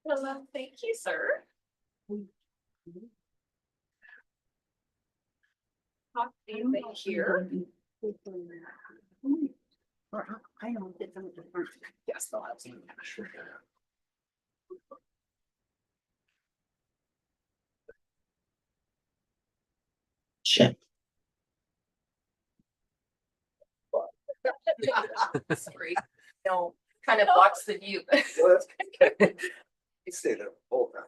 Well, thank you, sir. Talk to you right here. I don't get them at the front. Yes, they'll have some. Sure. Shit. Sorry. No, kind of blocks the view. You stay there all the time.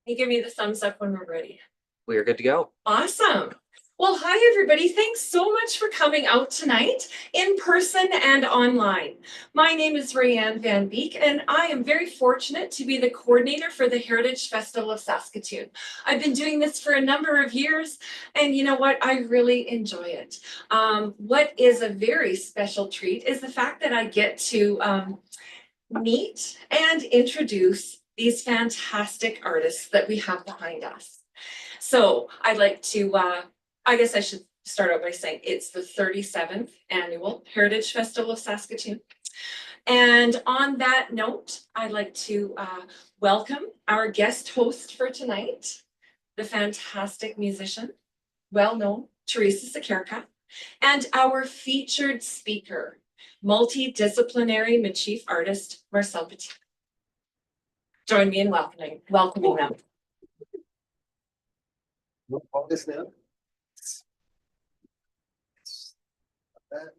You give me the thumbs up when we're ready. We are good to go. Awesome. Well, hi, everybody. Thanks so much for coming out tonight in person and online. My name is Rayanne Van Beek, and I am very fortunate to be the coordinator for the Heritage Festival of Saskatoon. I've been doing this for a number of years, and you know what? I really enjoy it. What is a very special treat is the fact that I get to meet and introduce these fantastic artists that we have behind us. So I'd like to, I guess I should start out by saying it's the 37th annual Heritage Festival of Saskatoon. And on that note, I'd like to welcome our guest host for tonight, the fantastic musician, well-known Theresa Sokyrka, and our featured speaker, multi-disciplinary Michif artist, Marcel Petit. Join me in welcoming them. All this now. That.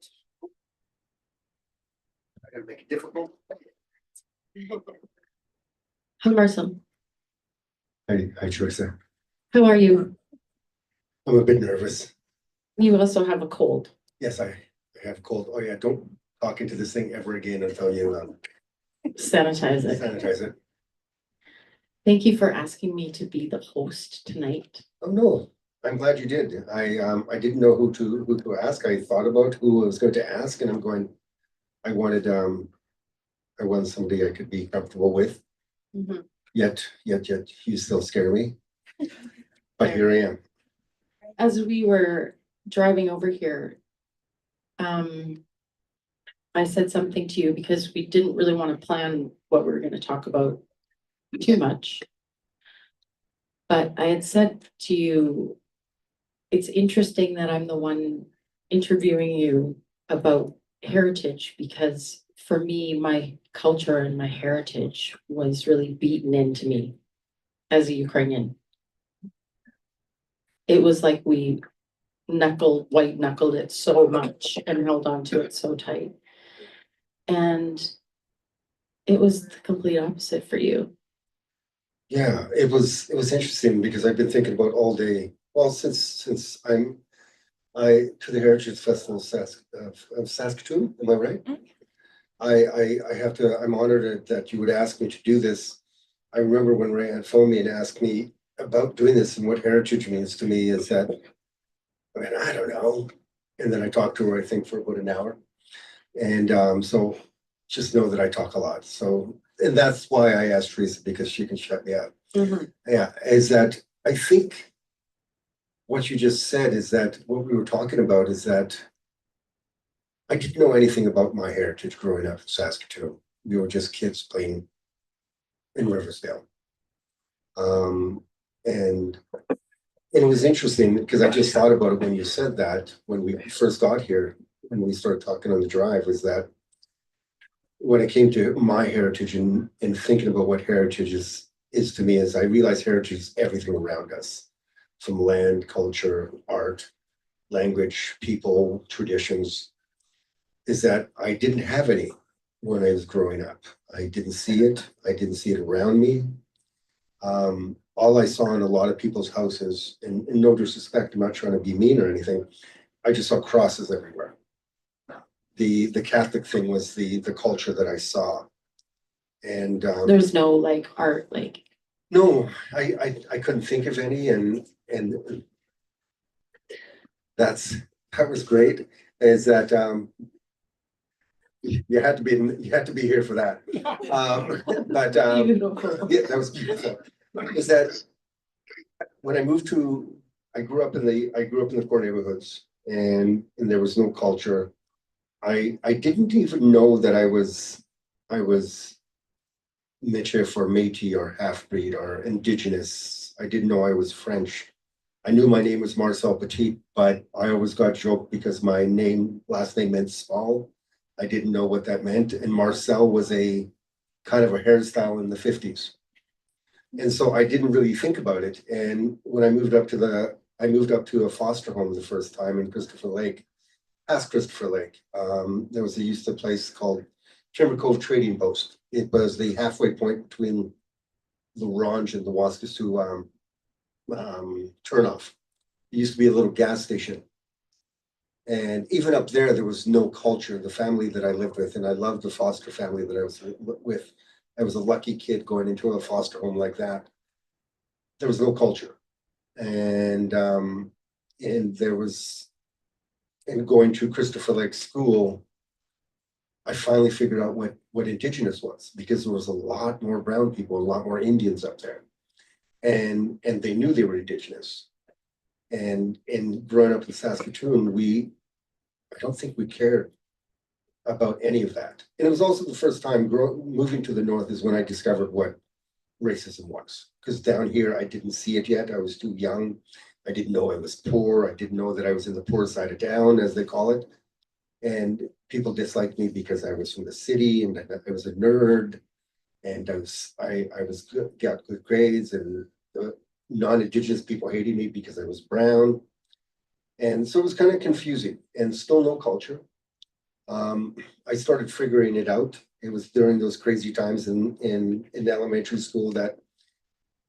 I gotta make it difficult. Hi, Marcel. Hi, Theresa. How are you? I'm a bit nervous. You also have a cold. Yes, I have a cold. Oh yeah, don't talk into this thing ever again until you Sanitize it. sanitize it. Thank you for asking me to be the host tonight. Oh no, I'm glad you did. I didn't know who to ask. I thought about who I was going to ask, and I wanted somebody I could be comfortable with. Mhm. Yet you still scare me. But here I am. As we were driving over here, I said something to you because we didn't really want to plan what we were going to talk about too much. But I had said to you, it's interesting that I'm the one interviewing you about heritage, because for me, my culture and my heritage was really beaten into me as a Ukrainian. It was like we white knuckled it so much and held on to it so tight. And it was the complete opposite for you. Yeah, it was interesting because I've been thinking about all day. Well, since I to the Heritage Festival of Saskatoon, am I right? Mhm. I have to. I'm honored that you would ask me to do this. I remember when Ray had phoned me and asked me about doing this and what heritage means to me. Is that, I mean, I don't know. And then I talked to her, I think, for about an hour. And so just know that I talk a lot. So, and that's why I asked Theresa, because she can shut me up. Mhm. Yeah, is that I think what you just said is that what we were talking about is that I didn't know anything about my heritage growing up in Saskatoon. We were just kids playing in Riversdale. And it was interesting because I just thought about it when you said that when we first got here, when we started talking on the drive, was that when it came to my heritage and thinking about what heritage is to me, is I realize heritage is everything around us, from land, culture, art, language, people, traditions, is that I didn't have any when I was growing up. I didn't see it. I didn't see it around me. All I saw in a lot of people's houses, and no disrespect, I'm not trying to be mean or anything, I just saw crosses everywhere. The Catholic thing was the culture that I saw. And There's no like art, like no, I couldn't think of any, and that was great. Is that you had to be here for that. But beautiful. yeah, that was beautiful. Is that when I grew up in the Core Neighborhoods, and there was no culture. I didn't even know that I was Michif or Métis or half-breed or indigenous. I didn't know I was French. I knew my name was Marcel Petit, but I always got joked because my last name meant small. I didn't know what that meant. And Marcel was a kind of a hairstyle in the 50s. And so I didn't really think about it. And when I moved up to a foster home the first time in Christopher Lake, past Christopher Lake. There was a place called Timber Cove Trading Post. It was the halfway point between the Ronge and the Waskesiu turnoff. It used to be a little gas station. And even up there, there was no culture. The family that I lived with, and I loved the foster family that I was with. I was a lucky kid going into a foster home like that. There was no culture. And there was, and going to Christopher Lake School, I finally figured out what Indigenous was, because there was a lot more brown people, a lot more Indians up there. And they knew they were Indigenous. And growing up in Saskatoon, I don't think we cared about any of that. And it was also the first time moving to the north is when I discovered what racism was. Because down here, I didn't see it yet. I was too young. I didn't know I was poor. I didn't know that I was in the poor side of town, as they call it. And people disliked me because I was from the city and I was a nerd. And got good grades, and non-Indigenous people hated me because I was brown. And so it was kind of confusing, and still no culture. I started figuring it out. It was during those crazy times in elementary school that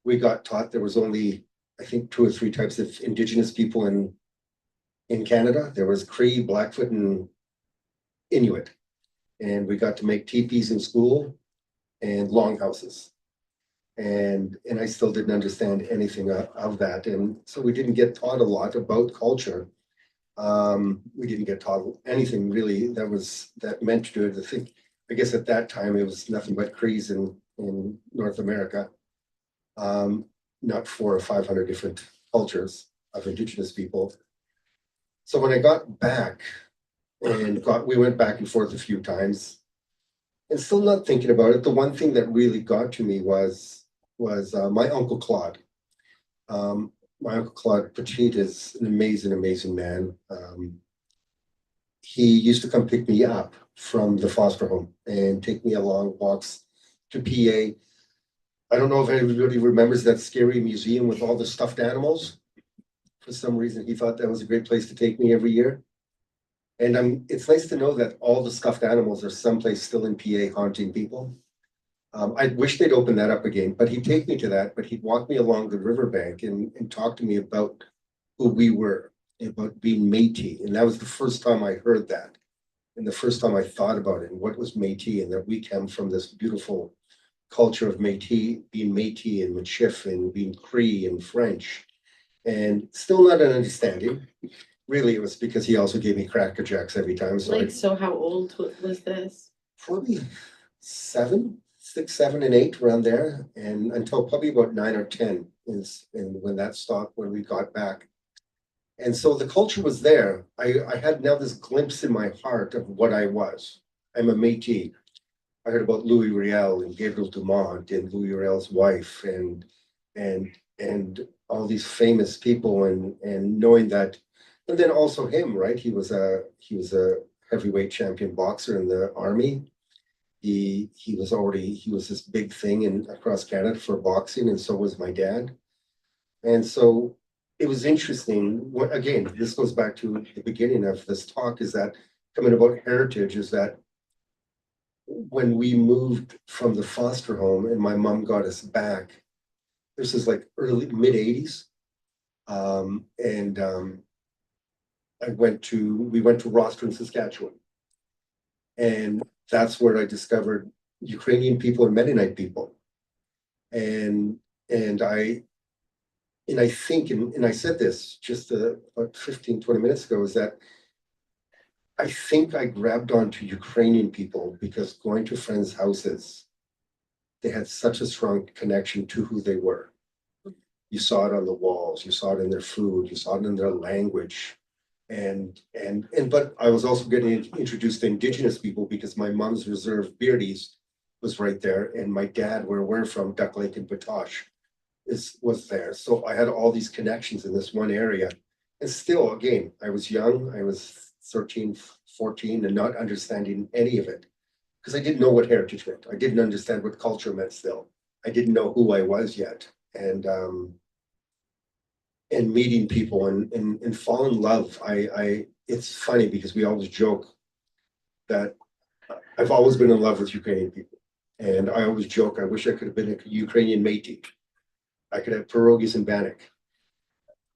we got taught there was only, I think, 2 or 3 types of Indigenous people in Canada. There was Cree, Blackfoot, and Inuit. And we got to make teepees in school and longhouses. And I still didn't understand anything of that. And so we didn't get taught a lot about culture. We didn't get taught anything really that meant to do it. I guess at that time it was nothing but Crees in North America. Not 400 or 500 different cultures of Indigenous people. So when I got back we went back and forth a few times, and still not thinking about it. The one thing that really got to me was my Uncle Claude. My Uncle Claude Petit is an amazing man. He used to come pick me up from the foster home and take me along walks to PA. I don't know if everybody remembers that scary museum with all the stuffed animals. For some reason, he thought that was a great place to take me every year. And it's nice to know that all the stuffed animals are someplace still in PA haunting people. I wish they'd open that up again, but he'd take me to that, but he'd walk me along the riverbank and talk to me about who we were, about being Métis. And that was the first time I heard that. And the first time I thought about it and what was Métis, and that we come from this beautiful culture of Métis, being Métis and Michif and being Cree and French. And still not an understanding. Really, it was because he also gave me Cracker Jacks every time. So how old was this? Probably 6, 7, and 8 around there, and until probably about 9 or 10 and when that stopped, when we got back. And so the culture was there. I had now this glimpse in my heart of what I was. I'm a Métis. I heard about Louis Riel and Gabriel Dumont and Louis Riel's wife and all these famous people, and knowing that, and then also him, right? He was a heavyweight champion boxer in the army. He was this big thing across Canada for boxing, and so was my dad. And so it was interesting. Again, this goes back to the beginning of this talk, is that coming about heritage, is that when we moved from the foster home and my mom got us back, this is like mid 80s. We went to Rostron, Saskatchewan. And that's where I discovered Ukrainian people and Mennonite people. And I think, and I said this just about 15, 20 minutes ago, is that I think I grabbed onto Ukrainian people because going to friends' houses, they had such a strong connection to who they were. You saw it on the walls, you saw it in their food, you saw it in their language. But I was also getting introduced to Indigenous people because my mom's reserve beardies was right there, and my dad, where we're from, Duck Lake and Batoche, was there. So I had all these connections in this one area. And still, again, I was young, I was 13, 14, and not understanding any of it. Because I didn't know what heritage meant. I didn't understand what culture meant still. I didn't know who I was yet. And meeting people and fall in love. It's funny because we always joke that I've always been in love with Ukrainian people. And I always joke, I wish I could have been a Ukrainian Métis. I could have pierogies and bannock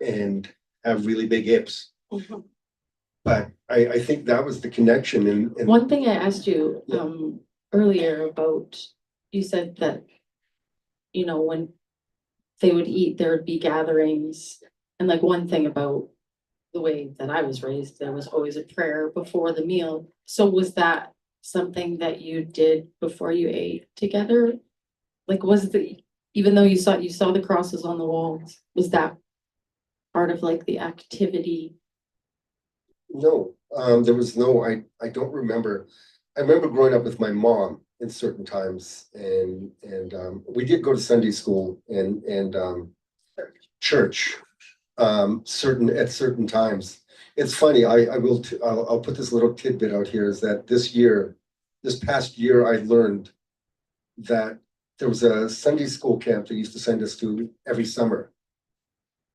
and have really big hips. But I think that was the connection. And One thing I asked you earlier about, you said that, you know, when they would eat, there would be gatherings. And like one thing about the way that I was raised, there was always a prayer before the meal. So was that something that you did before you ate together? Like even though you saw the crosses on the walls, was that part of like the activity? no, there was no, I don't remember. I remember growing up with my mom in certain times, and we did go to Sunday school and church at certain times. It's funny, I'll put this little tidbit out here, is that this past year, I learned that there was a Sunday school camp they used to send us to every summer.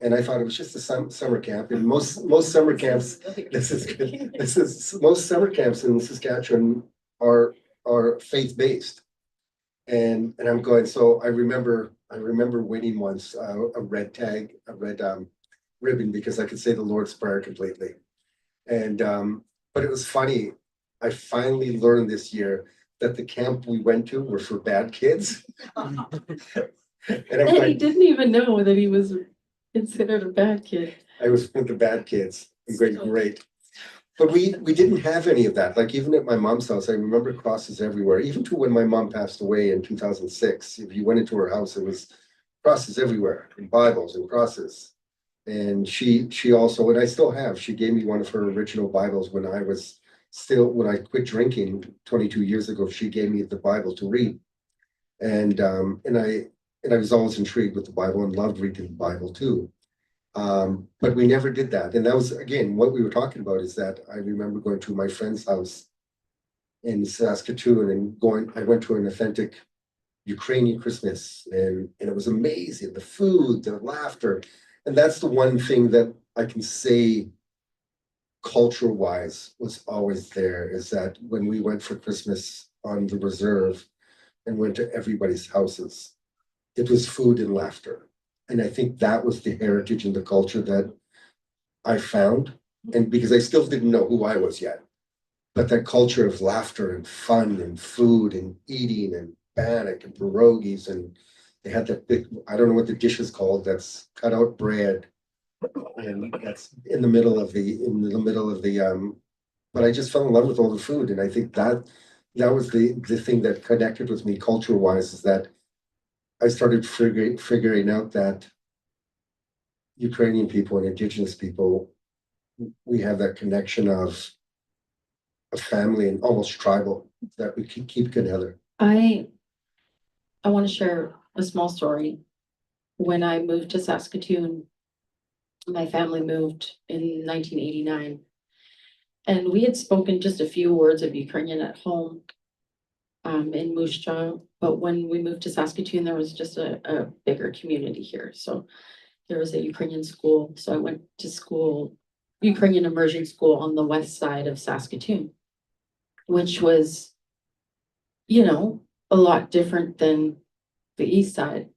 And I thought it was just a summer camp. And most summer camps, most summer camps in Saskatchewan are faith-based. And I'm going, so I remember winning once a red ribbon, because I could say the Lord's Prayer completely. And but it was funny. I finally learned this year that the camp we went to were for bad kids. And He didn't even know that he was considered a bad kid. I was with the bad kids. Great. But we didn't have any of that. Like even at my mom's house, I remember crosses everywhere. Even to when my mom passed away in 2006, if you went into her house, it was crosses everywhere, and Bibles and crosses. And she also, and I still have, she gave me one of her original Bibles when I quit drinking 22 years ago. She gave me the Bible to read. And I was always intrigued with the Bible and loved reading the Bible too. But we never did that. And that was, again, what we were talking about, is that I remember going to my friend's house in Saskatoon and I went to an authentic Ukrainian Christmas, and it was amazing. The food, the laughter. And that's the one thing that I can say culture wise was always there, is that when we went for Christmas on the reserve and went to everybody's houses, it was food and laughter. And I think that was the heritage and the culture that I found. And because I still didn't know who I was yet, but that culture of laughter and fun and food and eating and bannock and pierogies, and they had that big, I don't know what the dish is called, that's cut out bread, and that's in the middle of the but I just fell in love with all the food. And I think that was the thing that connected with me culture wise, is that I started figuring out that Ukrainian people and Indigenous people, we have that connection of a family and almost tribal that we can keep together. I want to share a small story. When I moved to Saskatoon, my family moved in 1989, and we had spoken just a few words of Ukrainian at home in Moose Jaw. But when we moved to Saskatoon, there was just a bigger community here. So there was a Ukrainian school. So I went to school, Ukrainian immersion school on the west side of Saskatoon, which was, you know, a lot different than the east side.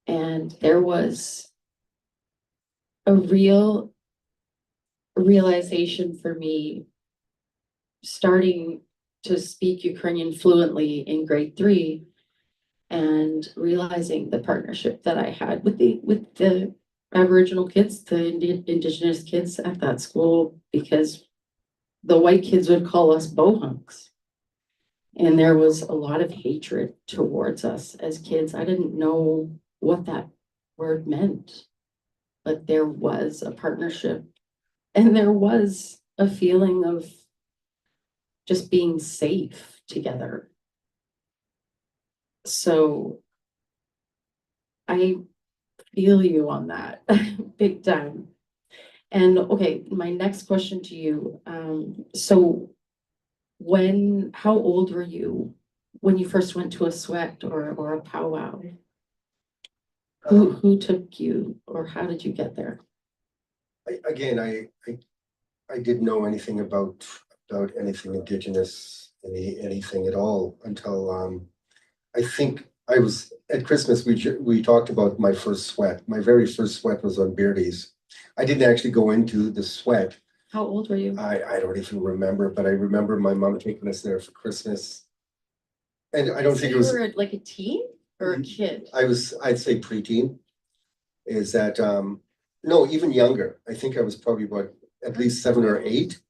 And there was a real realization for me starting to speak Ukrainian fluently in grade 3 and realizing the partnership that I had with the Aboriginal kids, the Indigenous kids at that school, because the white kids would call us bohunks. And there was a lot of hatred towards us as kids. I didn't know what that word meant, but there was a partnership, and there was a feeling of just being safe together. So I feel you on that big time. And okay, my next question to you, so how old were you when you first went to a sweat or a powwow? Who took you, or how did you get there? I didn't know anything about anything Indigenous, anything at all until I think I was at Christmas. We talked about my first sweat. My very first sweat was on Beardy's. I didn't actually go into the sweat. How old were you? I don't even remember, but I remember my mom taking us there for Christmas. And I don't So think you it was. were like a teen or a kid? I'd say preteen. Is that no, even younger. I think I was probably about at least 7 or 8.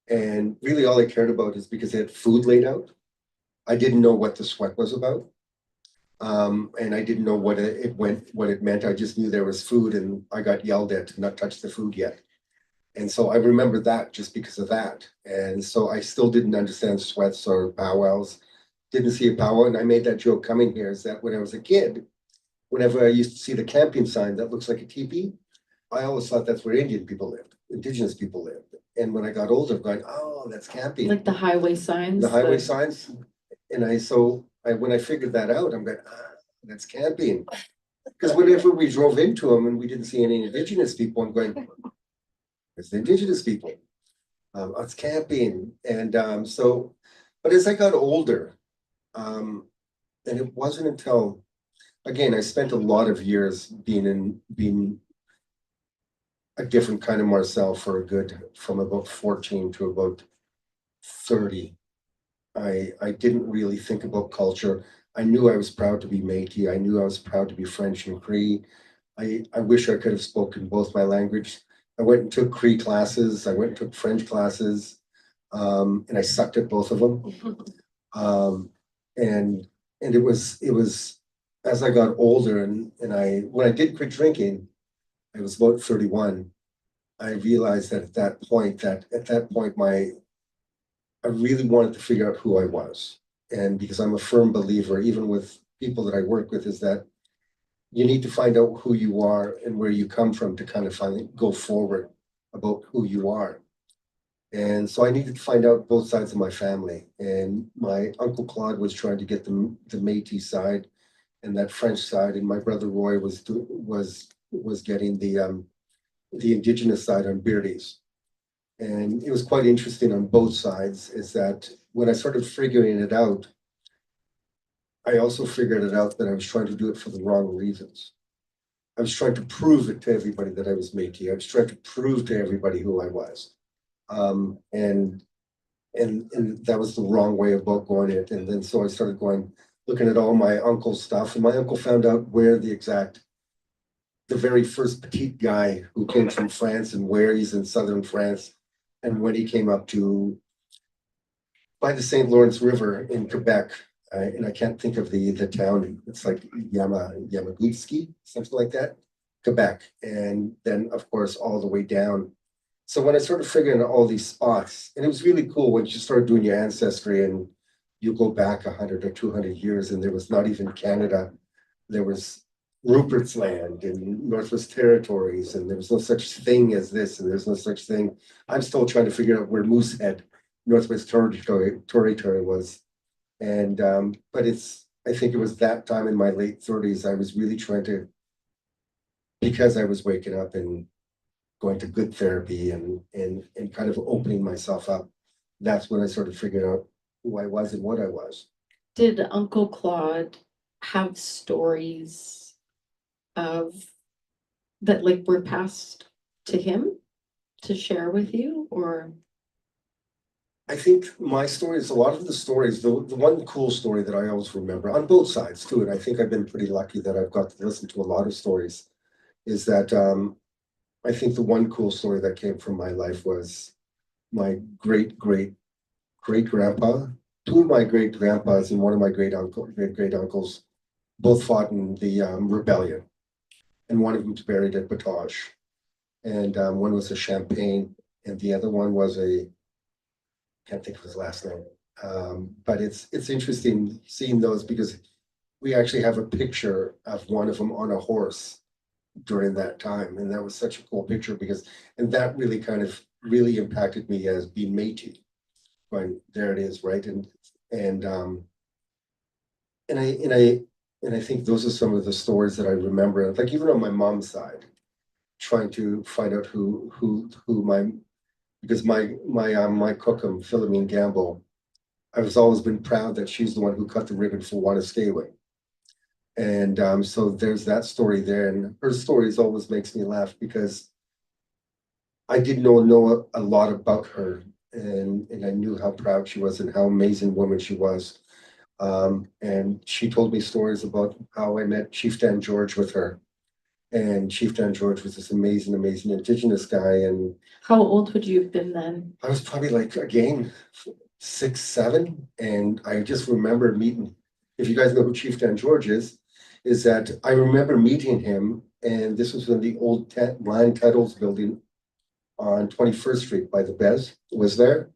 And really all I cared about is because they had food laid out. I didn't know what the sweat was about. And I didn't know what it meant. I just knew there was food and I got yelled at to not touch the food yet. And so I remember that just because of that. And so I still didn't understand sweats or powwows. Didn't see a powwow. And I made that joke coming here is that when I was a kid, whenever I used to see the camping sign that looks like a teepee, I always thought that's where Indian people lived, Indigenous people lived. And when I got older, I'm going, oh, that's camping. Like the highway signs? The highway signs. And when I figured that out, I'm going, that's camping. Because whenever we drove into them and we didn't see any Indigenous people, I'm going, it's the Indigenous people. It's camping. And but as I got older, and it wasn't until, again, I spent a lot of years being a different kind of Marcel from about 14 to about 30. I didn't really think about culture. I knew I was proud to be Métis. I knew I was proud to be French and Cree. I wish I could have spoken both my language. I went and took Cree classes. I went and took French classes, and I sucked at both of them. And it was as I got older and when I did quit drinking, I was about 31. I realized that at that point I really wanted to figure out who I was. And because I'm a firm believer, even with people that I work with, is that you need to find out who you are and where you come from to kind of finally go forward about who you are. And so I needed to find out both sides of my family. And my Uncle Claude was trying to get the Métis side and that French side, and my brother Roy was getting the Indigenous side on Beardy's. And it was quite interesting on both sides, is that when I started figuring it out, I also figured it out that I was trying to do it for the wrong reasons. I was trying to prove it to everybody that I was Métis. I was trying to prove to everybody who I was. And that was the wrong way about going it. And then so I started looking at all my uncle's stuff, and my uncle found out where the very first petite guy who came from France and where he's in southern France, and when he came up by the St. Lawrence River in Quebec, and I can't think of the town. It's like Yamagutski, something like that, Quebec, and then of course all the way down. So when I started figuring out all these spots, and it was really cool when you started doing your ancestry and you go back 100 or 200 years, and there was not even Canada, there was Rupert's Land and Northwest Territories, and there was no such thing as this, and there's no such thing. I'm still trying to figure out where Moosehead, Northwest Territory was. And but I think it was that time in my late 30s, I was really trying to, because I was waking up and going to good therapy and kind of opening myself up. That's when I started figuring out who I was and what I was. Did Uncle Claude have stories of that like were passed to him to share with you, or? I think my stories, a lot of the stories, the one cool story that I always remember on both sides too, and I think I've been pretty lucky that I've got to listen to a lot of stories, is that I think the one cool story that came from my life was my great grandpa, two of my great grandpas and one of my great uncles both fought in the rebellion, and one of them's buried at Batage, and one was a Champagne, and the other one was can't think of his last name. But it's interesting seeing those because we actually have a picture of one of them on a horse during that time. And that was such a cool picture and that really kind of really impacted me as being Métis. Going, there it is, right? And and I and I and I think those are some of the stories that I remember, like even on my mom's side, trying to find out who my because my cookum, Philomene Gamble, I was always been proud that she's the one who cut the ribbon for Wanaskewin. And so there's that story there, and her stories always makes me laugh because I didn't know a lot about her, and I knew how proud she was and how amazing woman she was. And she told me stories about how I met Chief Dan George with her, and Chief Dan George was this amazing, amazing Indigenous guy. And How old would you have been then? I was probably like, again, 6, 7, and I just remember meeting. If you guys know who Chief Dan George is that I remember meeting him, and this was when the old Line Titles building on 21st Street by the Bez was there.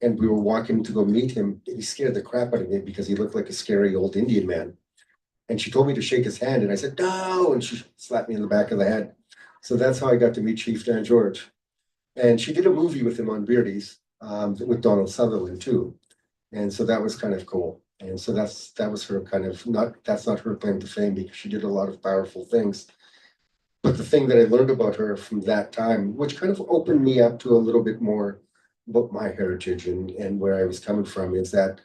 And we were walking to go meet him. And he scared the crap out of me because he looked like a scary old Indian man. And she told me to shake his hand, and I said, no, and she slapped me in the back of the head. So that's how I got to meet Chief Dan George. And she did a movie with him on Beardy's, with Donald Sutherland too. And so that was kind of cool. And so that was her kind of that's not her claim to fame because she did a lot of powerful things. But the thing that I learned about her from that time, which kind of opened me up to a little bit more about my heritage and where I was coming from, is that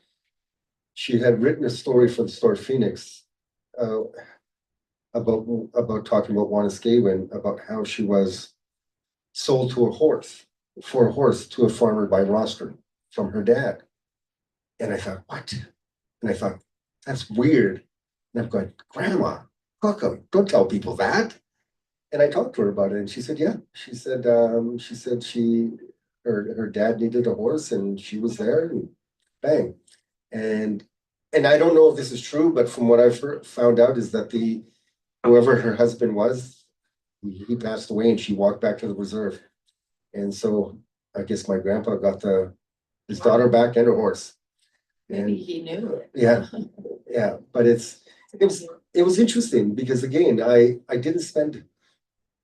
she had written a story for the Star Phoenix about talking about Wanaskewin, about how she was sold to a horse to a farmer by rostering from her dad. And I thought, what? And I thought, that's weird. And I'm going, Grandma, Cookum, don't tell people that. And I talked to her about it, and she said, yeah. She said her dad needed a horse, and she was there, and bang. And I don't know if this is true, but from what I've found out is that whoever her husband was, he passed away, and she walked back to the reserve. And so I guess my grandpa got his daughter back and her horse. Maybe he knew. Yeah, yeah. But it was interesting because again, I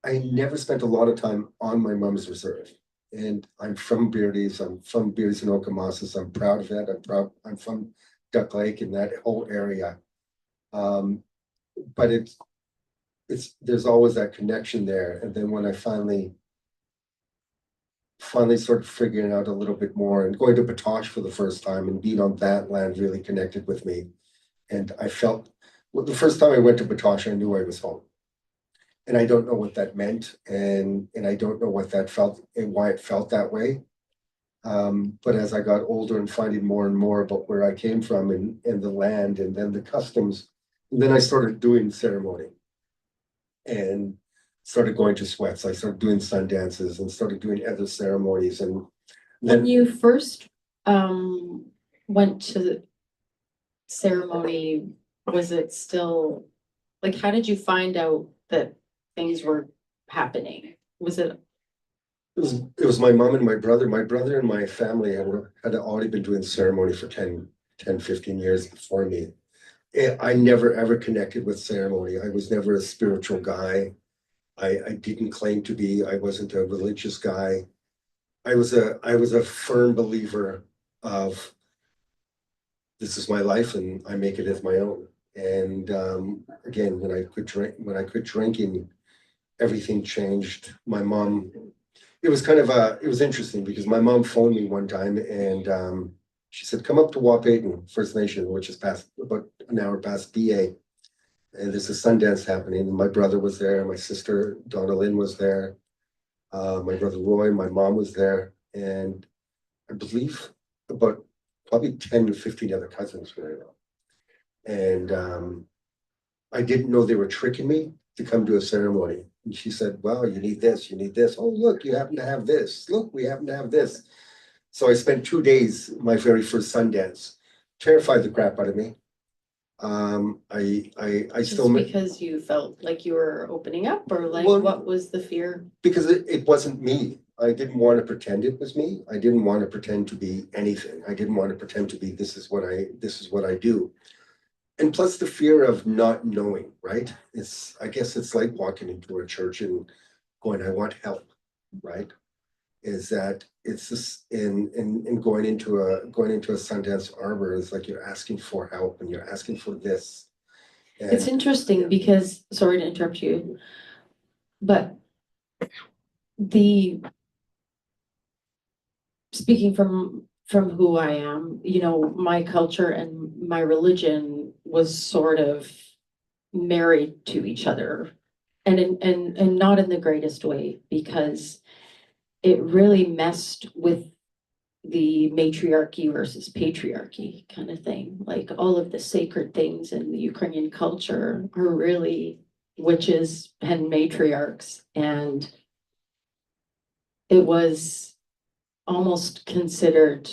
never spent a lot of time on my mom's reserve. And I'm from Beardy's and Okemos. I'm proud of that. I'm from Duck Lake and that whole area. But there's always that connection there. And then when I finally started figuring out a little bit more and going to Batoche for the first time and being on that land really connected with me. And I felt, the first time I went to Batoche, I knew I was home. And I don't know what that meant, and I don't know what that felt and why it felt that way. But as I got older and finding more and more about where I came from and the land and then the customs, and then I started doing ceremony and started going to sweats. I started doing sun dances and started doing other ceremonies. And When you first went to ceremony, was it still like, how did you find out that things were happening? Was it? It was my mom and my brother. My brother and my family had already been doing ceremony for 10, 15 years before me. I never ever connected with ceremony. I was never a spiritual guy. I didn't claim to be. I wasn't a religious guy. I was a firm believer of this is my life and I make it as my own. And again, when I quit drinking, everything changed. My mom, it was interesting because my mom phoned me one time and she said, come up to Wapayton First Nation, which is about an hour past BA. And there's a Sundance happening. And my brother was there. My sister, Donna Lynn, was there. My brother Roy, my mom was there. And I believe about probably 10 to 15 other cousins were there. And I didn't know they were tricking me to come to a ceremony. And she said, well, you need this, you need this. Oh, look, you happen to have this. Look, we happen to have this. So I spent 2 days, my very first Sundance, terrified the crap out of me. I still Because you felt like you were opening up, or like, well, what was the fear? Because it wasn't me. I didn't want to pretend it was me. I didn't want to pretend to be anything. I didn't want to pretend to be this is what I do. and plus the fear of not knowing, right? I guess it's like walking into a church and going, I want help, right? Is that it's this in going into a Sundance Arbor is like you're asking for help and you're asking for this. It's interesting because, sorry to interrupt you, but speaking from who I am, you know, my culture and my religion was sort of married to each other, and not in the greatest way, because it really messed with the matriarchy versus patriarchy kind of thing. Like all of the sacred things in the Ukrainian culture are really witches and matriarchs, and it was almost considered,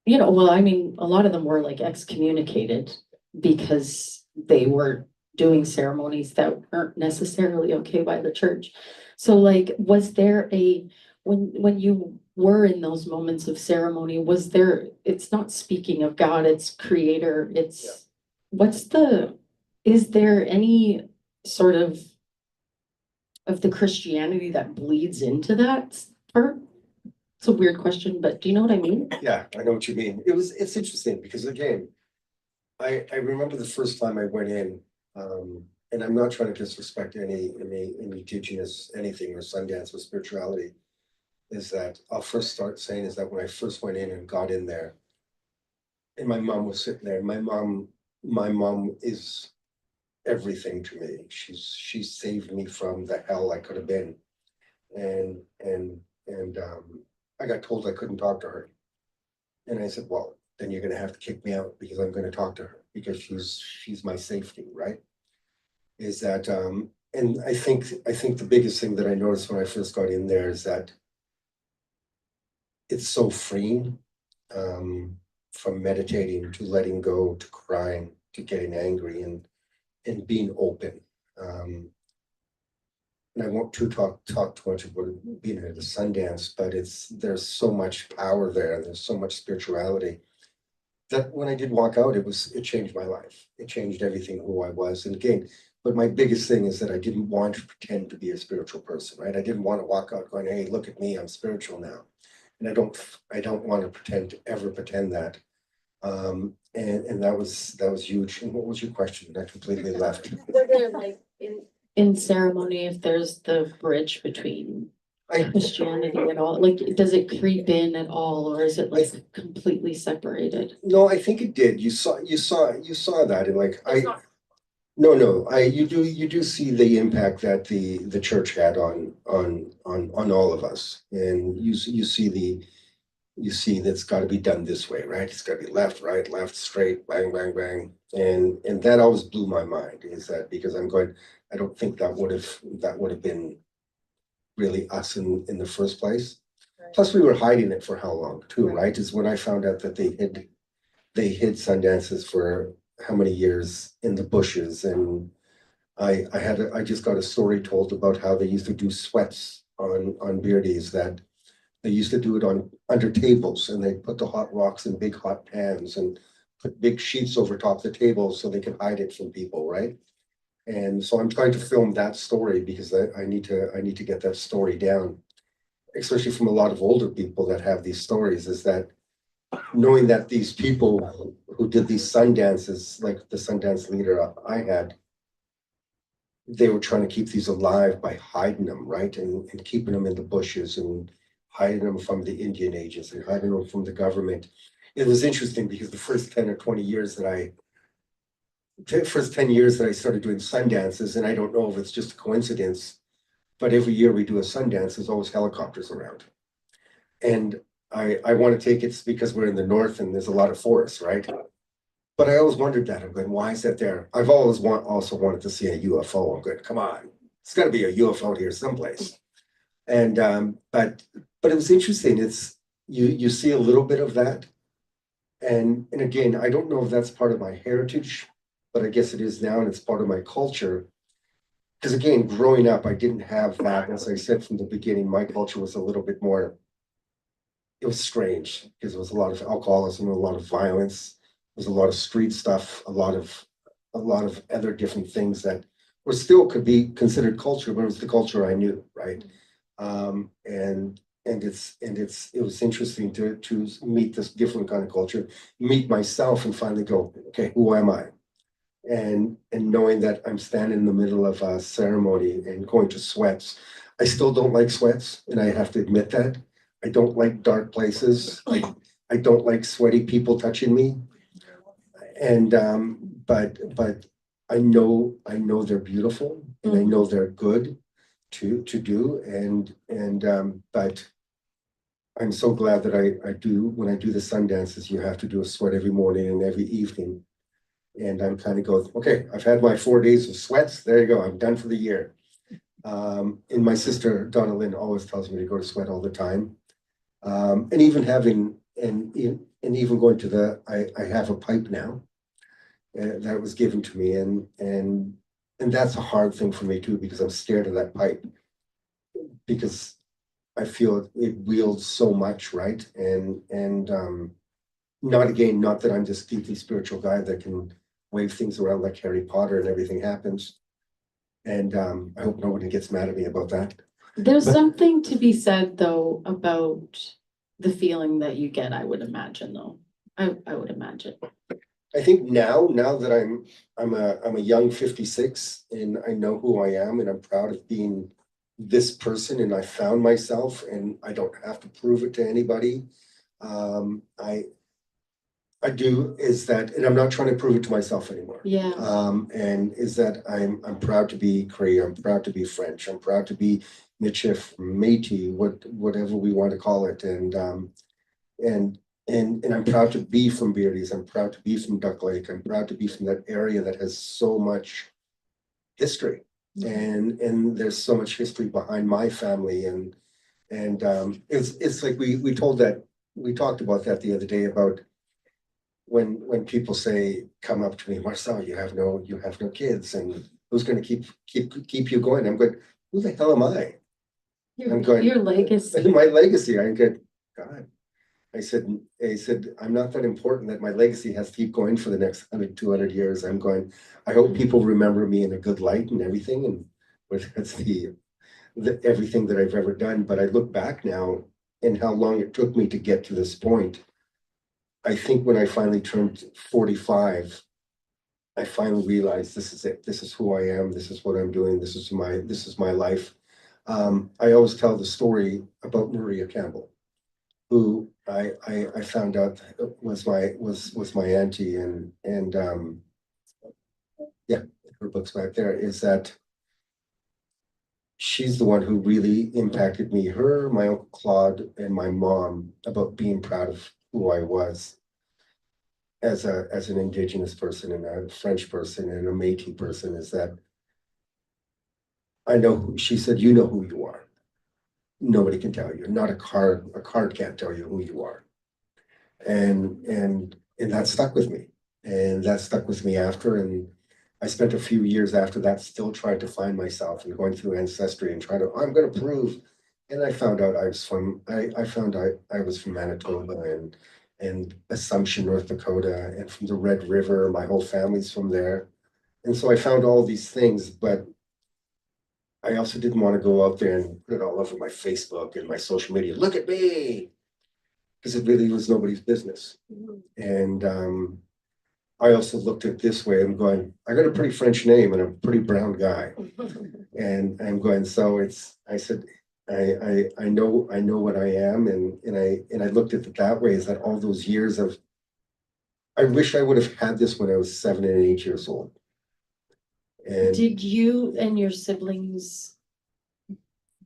you know, well, I mean, a lot of them were like excommunicated because they were doing ceremonies that weren't necessarily okay by the church. So like, was there when you were in those moments of ceremony, was there, it's not speaking of God, it's creator, it's, is there any sort of the Christianity that bleeds into that part? It's a weird question, but do you know what I mean? Yeah, I know what you mean. It's interesting because again, I remember the first time I went in, and I'm not trying to disrespect any indigenous anything or Sundance or spirituality, is that I'll first start saying is that when I first went in and got in there, and my mom was sitting there, my mom is everything to me. She saved me from the hell I could have been. And I got told I couldn't talk to her. And I said, well, then you're gonna have to kick me out because I'm gonna talk to her because she's my safety, right? Is that and I think the biggest thing that I noticed when I first got in there is that it's so freeing, from meditating to letting go to crying to getting angry and being open. And I won't talk too much about being at the Sundance, but there's so much power there. There's so much spirituality that when I did walk out, it changed my life. It changed everything who I was. And again, but my biggest thing is that I didn't want to pretend to be a spiritual person, right? I didn't want to walk out going, hey, look at me, I'm spiritual now. And I don't want to ever pretend that. And that was huge. And what was your question? I completely left. Were there like in ceremony, if there's the bridge between Christianity and all, like, does it creep in at all, or is it like completely separated? No, I think it did. You saw that, and like no, you do see the impact that the church had on all of us, and you see that's got to be done this way, right? It's got to be left, right, left, straight, bang, bang, bang, and that always blew my mind. Is that because I'm going? I don't think that would have been really us in the first place. Right. Plus, we were hiding it for how long too, right? Is when I found out that they hid Sundances for how many years in the bushes, and I just got a story told about how they used to do sweats on beardies, that they used to do it under tables, and they put the hot rocks in big hot pans and put big sheets over top the tables so they could hide it from people, right? And so I'm trying to film that story because I need to get that story down, especially from a lot of older people that have these stories, is that knowing that these people who did these Sundances, like the Sundance leader I had, they were trying to keep these alive by hiding them, right? And keeping them in the bushes and hiding them from the Indian agents and hiding them from the government. It was interesting because the first 10 or 20 years that I started doing Sundances, and I don't know if it's just a coincidence, but every year we do a Sundance, there's always helicopters around. And I want to take it because we're in the north and there's a lot of forest, right? But I always wondered that. I'm going, why is that there? I've always also wanted to see a UFO. I'm going, come on, it's got to be a UFO here someplace. And but it was interesting. It's you see a little bit of that, and again, I don't know if that's part of my heritage, but I guess it is now, and it's part of my culture. Because again, growing up, I didn't have that. As I said from the beginning, my culture was a little bit more. It was strange because there was a lot of alcoholism, a lot of violence. was a lot of street stuff, a lot of other different things that were still could be considered culture, but it was the culture I knew, right? And it was interesting to meet this different kind of culture, meet myself, and finally go, okay, who am I? And knowing that I'm standing in the middle of a ceremony and going to sweats. I still don't like sweats, and I have to admit that. I don't like dark places. I don't like sweaty people touching me. And but I know they're beautiful, and I know they're good to do. And but I'm so glad that I do, when I do the sun dances, you have to do a sweat every morning and every evening. And I'm kind of going, okay, I've had my 4 days of sweats. There you go. I'm done for the year. And my sister, Donna Lynn, always tells me to go to sweat all the time. And even having, and even going to I have a pipe now that was given to me. And that's a hard thing for me too, because I'm scared of that pipe. Because I feel it wields so much, right? And not that I'm this deeply spiritual guy that can wave things around like Harry Potter and everything happens. And I hope nobody gets mad at me about that. There's something to be said though about the feeling that you get, I would imagine though. I would imagine. I think now that I'm a young 56 and I know who I am and I'm proud of being this person, and I found myself and I don't have to prove it to anybody. I do is that, and I'm not trying to prove it to myself anymore. Yeah. And is that I'm proud to be Cree, I'm proud to be French, I'm proud to be Michif, Métis, whatever we want to call it. And I'm proud to be from Beardy's, I'm proud to be from Duck Lake, I'm proud to be from that area that has so much history. And there's so much history behind my family. And it's like we talked about that the other day about when people say, come up to me, Marcel, you have no kids, and who's going to keep you going? I'm going, who the hell am I? I'm going, your legacy. My legacy. I get, God. I said, I'm not that important that my legacy has to keep going for the next 100, 200 years. I'm going, I hope people remember me in a good light and everything. And that's the everything that I've ever done. But I look back now and how long it took me to get to this point. I think when I finally turned 45, I finally realized this is it. This is who I am. This is what I'm doing. This is my life. I always tell the story about Maria Campbell, who I found out was my auntie, and yeah, her book's back there. Is that she's the one who really impacted me. Her, my Uncle Claude, and my mom about being proud of who I was as an Indigenous person and a French person and a Métis person. Is that I know, she said, you know who you are. Nobody can tell you. Not a card can't tell you who you are. And that stuck with me. And that stuck with me after. And I spent a few years after that still trying to find myself and going through ancestry and trying to, I'm going to prove. And I found out I was from Manitoba and Assumption, North Dakota, and from the Red River. My whole family's from there. And so I found all these things, but I also didn't want to go out there and put it all over my Facebook and my social media. Look at me, because it really was nobody's business. And I also looked at it this way. I'm going, I got a pretty French name and I'm a pretty brown guy. And I'm going, so I said, I know what I am. And I looked at it that way, is that all those years of, I wish I would have had this when I was 7 and 8 years old. And did you and your siblings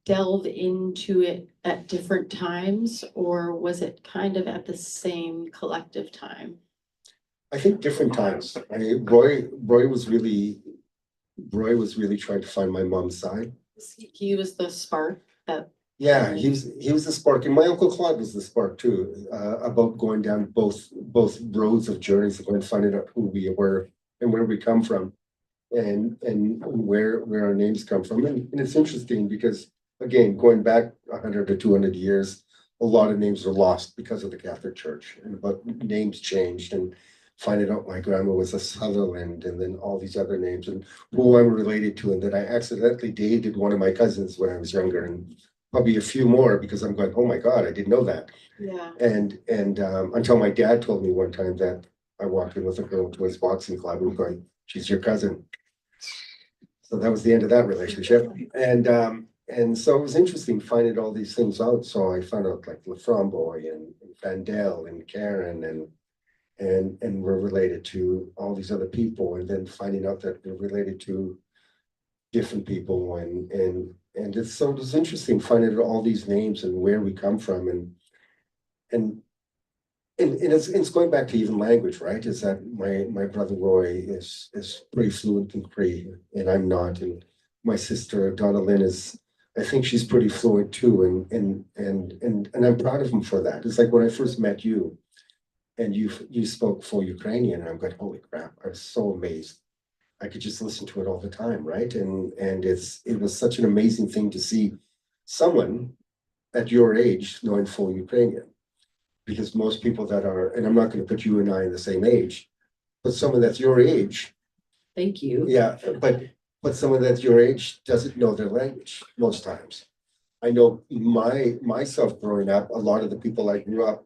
delve into it at different times, or was it kind of at the same collective time? I think different times. Roy was really trying to find my mom's side. He was the spark that. Yeah, he was the spark, and my Uncle Claude was the spark too, about going down both roads of journeys and going finding out who we were and where we come from, and where our names come from. And it's interesting because, again, going back 100 to 200 years, a lot of names are lost because of the Catholic Church, and but names changed. And finding out my grandma was a Sutherland, and then all these other names, and who I'm related to, and that I accidentally dated one of my cousins when I was younger, and probably a few more, because I'm going, oh my God, I didn't know that. Yeah. And until my dad told me one time that I walked in with a girl to his boxing club and going, she's your cousin. So that was the end of that relationship. And so it was interesting finding all these things out. So I found out like Laframboy and Vandel and Karen and we're related to all these other people, and then finding out that we're related to different people, and it's so, it's interesting finding out all these names and where we come from, and it's going back to even language, right? Is that my brother Roy is pretty fluent in Cree, and I'm not, and my sister Donna Lynn is, I think she's pretty fluent too, and I'm proud of him for that. It's like when I first met you, and you spoke full Ukrainian, and I'm going, holy crap! I was so amazed. I could just listen to it all the time, right? And it was such an amazing thing to see someone at your age knowing full Ukrainian. Because most people that are, and I'm not going to put you and I in the same age, but someone that's your age, Thank you. yeah, but someone that's your age doesn't know their language most times. I know myself growing up, a lot of the people I grew up,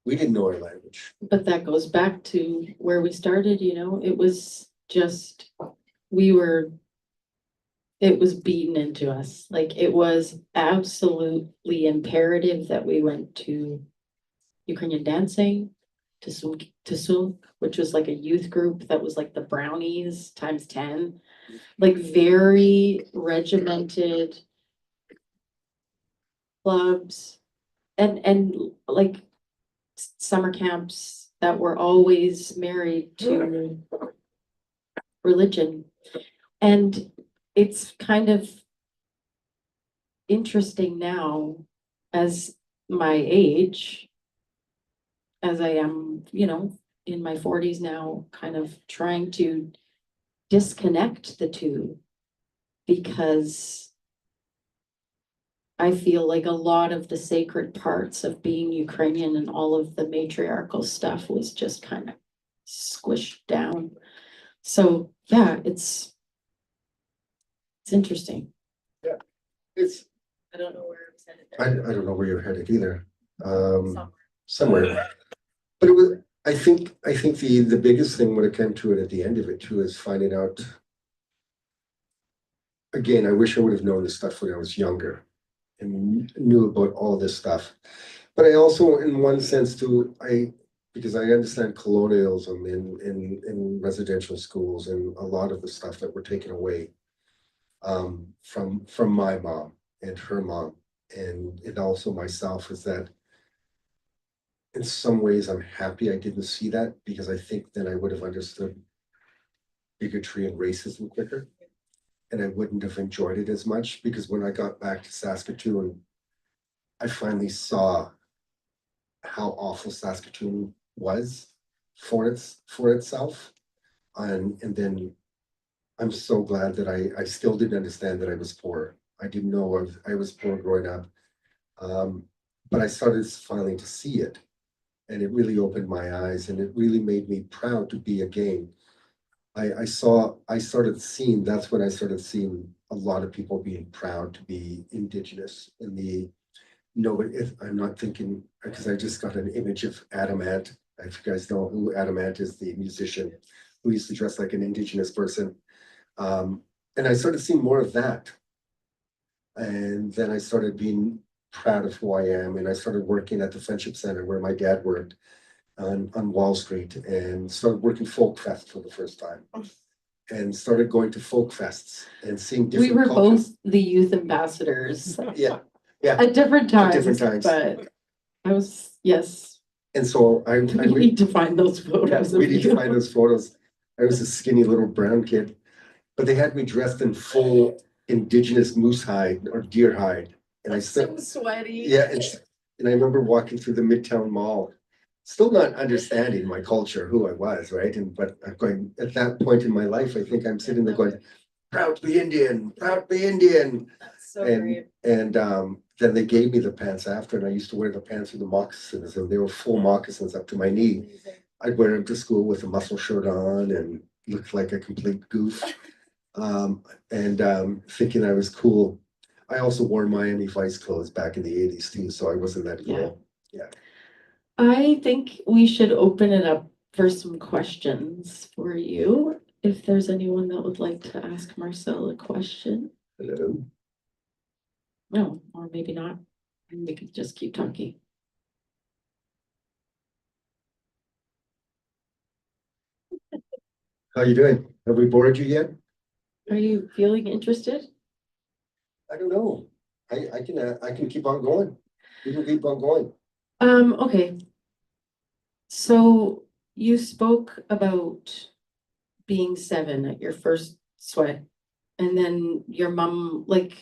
we didn't know our language. But that goes back to where we started, you know, it was just, it was beaten into us. Like, it was absolutely imperative that we went to Ukrainian dancing, to Sum, which was like a youth group that was like the Brownies times 10, like very regimented clubs, and like summer camps that were always married to religion. And it's kind of interesting now, as my age, as I am, you know, in my 40s now, kind of trying to disconnect the two, because I feel like a lot of the sacred parts of being Ukrainian and all of the matriarchal stuff was just kind of squished down. So yeah, it's interesting. Yeah, it's, I don't know where it's headed. I don't know where you're headed either. Somewhere. But it was, I think the biggest thing when it came to it at the end of it too is finding out. Again, I wish I would have known this stuff when I was younger and knew about all this stuff. But I also, in one sense too, because I understand colonialism in residential schools and a lot of the stuff that were taken away from my mom and her mom, and also myself, is that in some ways I'm happy I didn't see that, because I think then I would have understood bigotry and racism quicker, and I wouldn't have enjoyed it as much, because when I got back to Saskatoon, I finally saw how awful Saskatoon was for itself. And then I'm so glad that I still didn't understand that I was poor. I didn't know I was poor growing up. But I started finally to see it, and it really opened my eyes, and it really made me proud to be again. I started seeing, that's when I started seeing a lot of people being proud to be Indigenous, and no, if I'm not thinking, because I just got an image of Adamant. If you guys know who Adamant is, the musician who used to dress like an Indigenous person. And I started seeing more of that. And then I started being proud of who I am. And I started working at the Friendship Center where my dad worked on Wall Street, and started working Folk Fest for the first time. And started going to folk fests and seeing different We were cultures. both the youth ambassadors Yeah. at different times. different times. But I was, yes, And so I we need to find those photos. we of need to you. find those photos. I was a skinny little brown kid, but they had me dressed in full Indigenous moose hide or deer hide. And I still, So sweaty. yeah, and I remember walking through the Midtown Mall, still not understanding my culture, who I was, right? But I'm going, at that point in my life, I think I'm sitting there going, proud to be Indian, proud to be Indian. That's so great. And then they gave me the pants after, and I used to wear the pants with the moccasins, and they were full moccasins up to my knee. I'd wear him to school with a muscle shirt on and look like a complete goof. Thinking I was cool. I also wore Miami Vice clothes back in the 80s too, so I wasn't that cool. Yeah. I think we should open it up for some questions for you. If there's anyone that would like to ask Marcel a question. Hello. No, or maybe not. We could just keep talking. How you doing? Have we bored you yet? Are you feeling interested? I don't know. I can keep on going. We can keep on going. Okay. So you spoke about being 7 at your first sweat, and then your mom, like,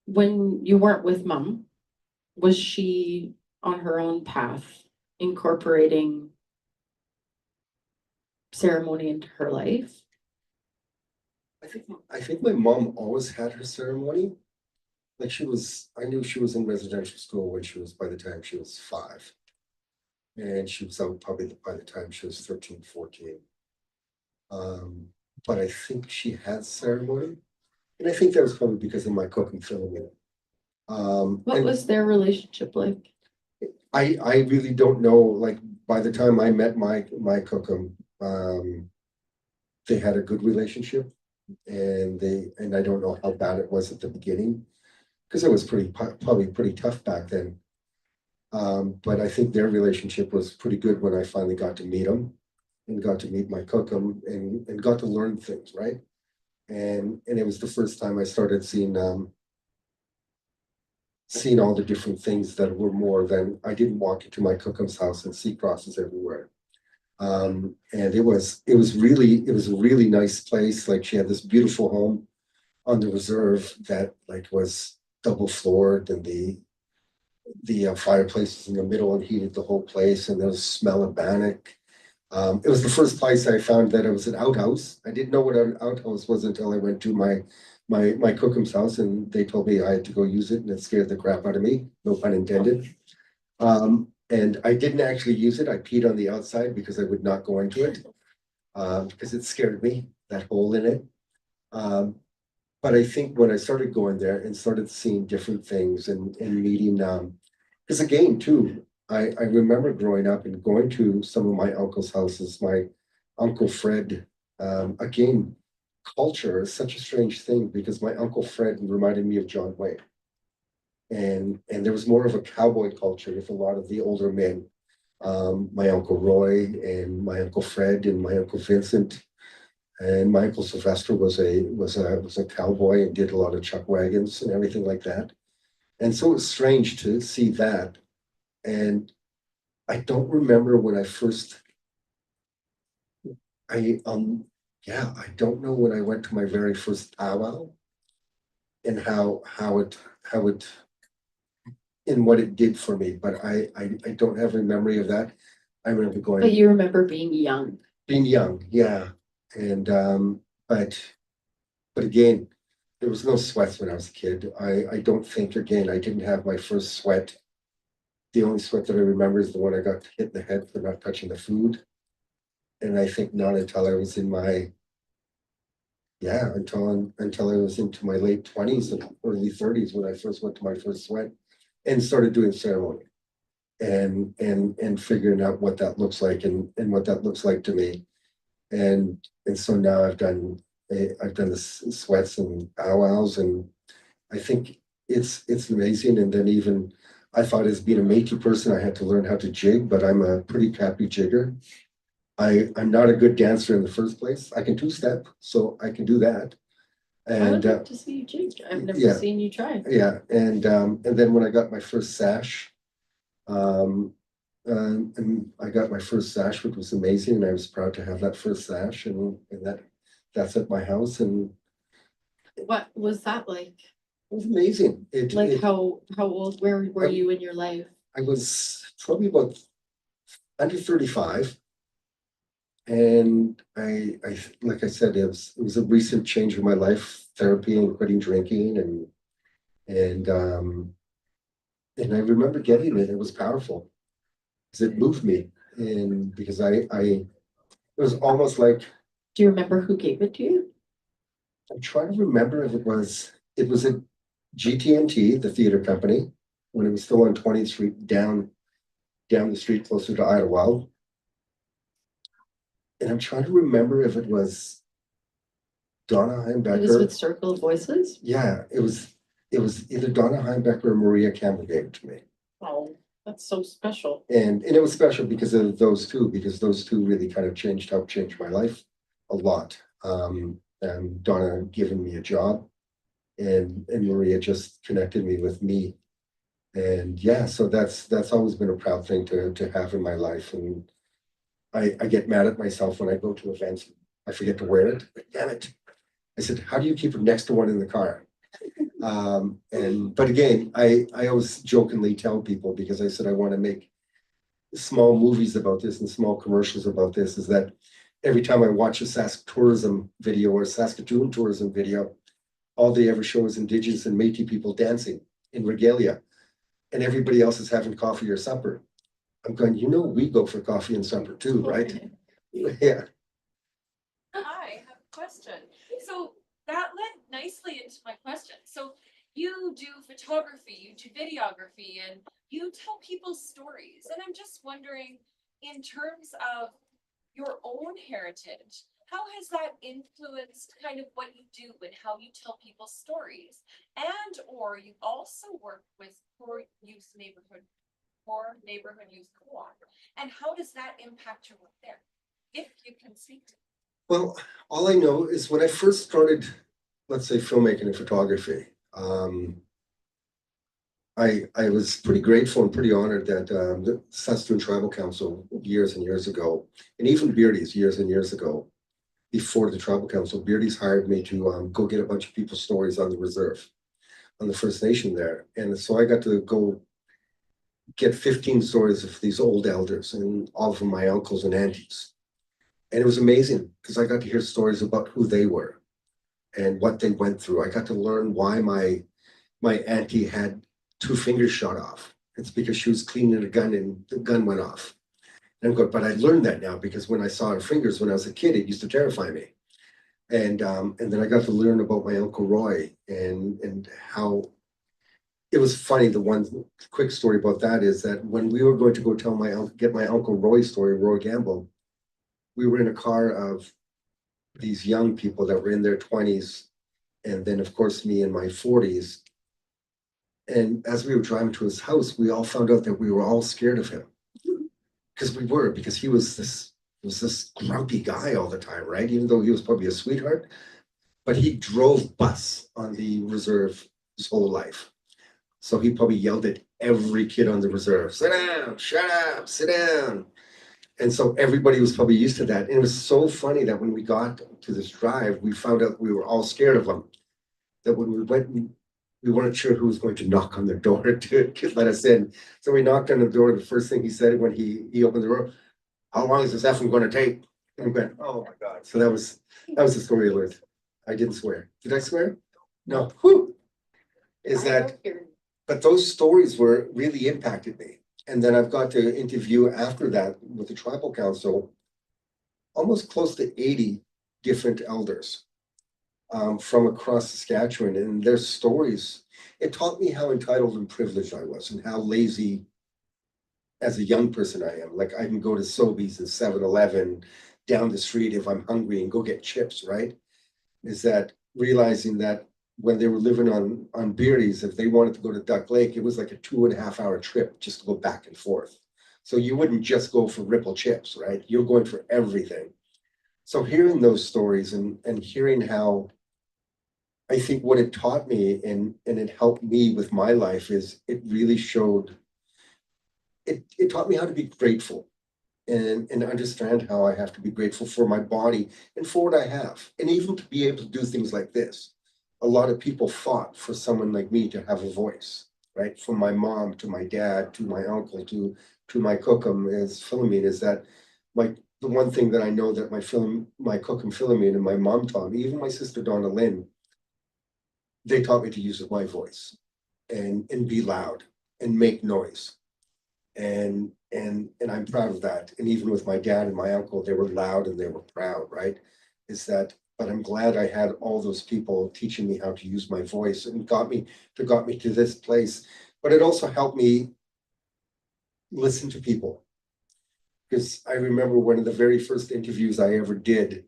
when you weren't with mom, was she on her own path, incorporating ceremony into her life? I think my mom always had her ceremony. Like I knew she was in residential school when by the time she was 5. And she was out probably by the time she was 13, 14. But I think she had ceremony. And I think that was probably because of my cooking filming. What was their relationship like? I really don't know. Like by the time I met my cookum, they had a good relationship, and I don't know how bad it was at the beginning, because it was probably pretty tough back then. But I think their relationship was pretty good when I finally got to meet them and got to meet my cookum and got to learn things, right? And it was the first time I started seeing all the different things that were more than, I didn't walk into my cookum's house and see crosses everywhere. And it was a really nice place. Like she had this beautiful home on the reserve that like was double floored, and the fireplace was in the middle and heated the whole place, and there was a smell of bannock. It was the first place I found that it was an outhouse. I didn't know what an outhouse was until I went to my cookum's house, and they told me I had to go use it, and it scared the crap out of me. No pun intended. And I didn't actually use it. I peed on the outside because I would not go into it, because it scared me, that hole in it. But I think when I started going there and started seeing different things and meeting, because again too, I remember growing up and going to some of my uncle's houses. My Uncle Fred, again, culture is such a strange thing, because my Uncle Fred reminded me of John Wayne. And there was more of a cowboy culture with a lot of the older men. My Uncle Roy and my Uncle Fred and my Uncle Vincent and my Uncle Sylvester was a cowboy and did a lot of chuck wagons and everything like that. And so it was strange to see that. And I don't remember when I first, I don't know when I went to my very first powwow and how it and what it did for me, but I don't have a memory of that. I remember going. But you remember being young. Being young, yeah. And but again, there was no sweats when I was a kid. I don't think, again, I didn't have my first sweat. The only sweat that I remember is the one I got hit in the head for not touching the food. And I think not until I was in my, until I was into my late 20s and early 30s when I first went to my first sweat and started doing ceremony and figuring out what that looks like and what that looks like to me. And so now I've done the sweats and powwows, and I think it's amazing. And then even I thought, as being a Métis person, I had to learn how to jig, but I'm a pretty crappy jigger. I'm not a good dancer in the first place. I can two-step, so I can do that. And I would like to see you jig. I've never seen you try. Yeah, and then when I got my first sash, and I got my first sash, which was amazing, and I was proud to have that first sash, and that's at my house. And what was that like? It was amazing. How old? Where were you in your life? I was probably about under 35. And I like I said, it was a recent change in my life, therapy and quitting drinking, and I remember getting it. It was powerful because it moved me. And because it was almost like, Do you remember who gave it to you? I'm trying to remember if it was at GT&T, the theater company, when it was still on 20th Street, down the street closer to Idlewild. And I'm trying to remember if it was Donna It was Heimbecker. with Circle of Voices? Yeah, it was either Donna Heimbecker or Maria Campbell gave it to me. Oh, that's so special. And it was special because of those two really kind of helped change my life a lot. And Donna giving me a job, and Maria just connected me with me. And yeah, so that's always been a proud thing to have in my life. And I get mad at myself when I go to events. I forget to wear it, but damn it. I said, how do you keep it next to one in the car? But again, I always jokingly tell people, because I said I want to make small movies about this and small commercials about this, is that every time I watch a tourism video or Saskatoon tourism video, all they ever show is Indigenous and Métis people dancing in regalia, and everybody else is having coffee or supper. I'm going, we go for coffee and supper too, right? Yeah. I have a question. So that led nicely into my question. So you do photography, you do videography, and you tell people stories. And I'm just wondering, in terms of your own heritage, how has that influenced kind of what you do and how you tell people stories? And or you also work with Core Neighbourhood Youth Co-op. And how does that impact your work there? If you can speak to it. Well, all I know is when I first started, let's say, filmmaking and photography, I was pretty grateful and pretty honored that the Saskatoon Tribal Council years and years ago, and even Beardy's years and years ago, before the Tribal Council, Beardy's hired me to go get a bunch of people's stories on the reserve, on the First Nation there. And so I got to go get 15 stories of these old elders, and all of them my uncles and aunties. And it was amazing because I got to hear stories about who they were and what they went through. I got to learn why my auntie had 2 fingers shot off. It's because she was cleaning a gun and the gun went off. And I'm going, but I learned that now because when I saw her fingers when I was a kid, it used to terrify me. And then I got to learn about my Uncle Roy and how it was funny. The one quick story about that is that when we were going to go get my Uncle Roy's story, Roy Gamble, we were in a car of these young people that were in their 20s, and then of course me in my 40s. And as we were driving to his house, we all found out that we were all scared of him. Because he was this grumpy guy all the time, right? Even though he was probably a sweetheart, but he drove bus on the reserve his whole life. So he probably yelled at every kid on the reserve, sit down, shut up, sit down. And so everybody was probably used to that. And it was so funny that when we got to this drive, we found out we were all scared of him. That when we went, we weren't sure who was going to knock on their door to let us in. So we knocked on the door. The first thing he said when he opened the door, how long is this effing going to take? And we went, oh my God. So that was the story I learned. I didn't swear. Did I swear? No. Whew. But those stories really impacted me. And then I've got to interview after that with the Tribal Council, almost close to 80 different elders from across Saskatchewan, and their stories. It taught me how entitled and privileged I was and how lazy as a young person I am. Like I can go to Sobeys and 7-Eleven down the street if I'm hungry and go get chips, right? Is that realizing that when they were living on Beardy's, if they wanted to go to Duck Lake, it was like a 2.5-hour trip just to go back and forth. So you wouldn't just go for Ripple chips, right? You're going for everything. So hearing those stories and hearing how, I think what it taught me and it helped me with my life is it really showed, it taught me how to be grateful and understand how I have to be grateful for my body and for what I have. And even to be able to do things like this. A lot of people fought for someone like me to have a voice, right? From my mom to my dad to my uncle to my cookum as Philomene, is that the one thing that I know that my cookum Philomene and my mom taught me, even my sister Donna Lynn, they taught me to use my voice and be loud and make noise. And and I'm proud of that. And even with my dad and my uncle, they were loud and they were proud, right? Is that, but I'm glad I had all those people teaching me how to use my voice and got me to this place. But it also helped me listen to people. Because I remember one of the very first interviews I ever did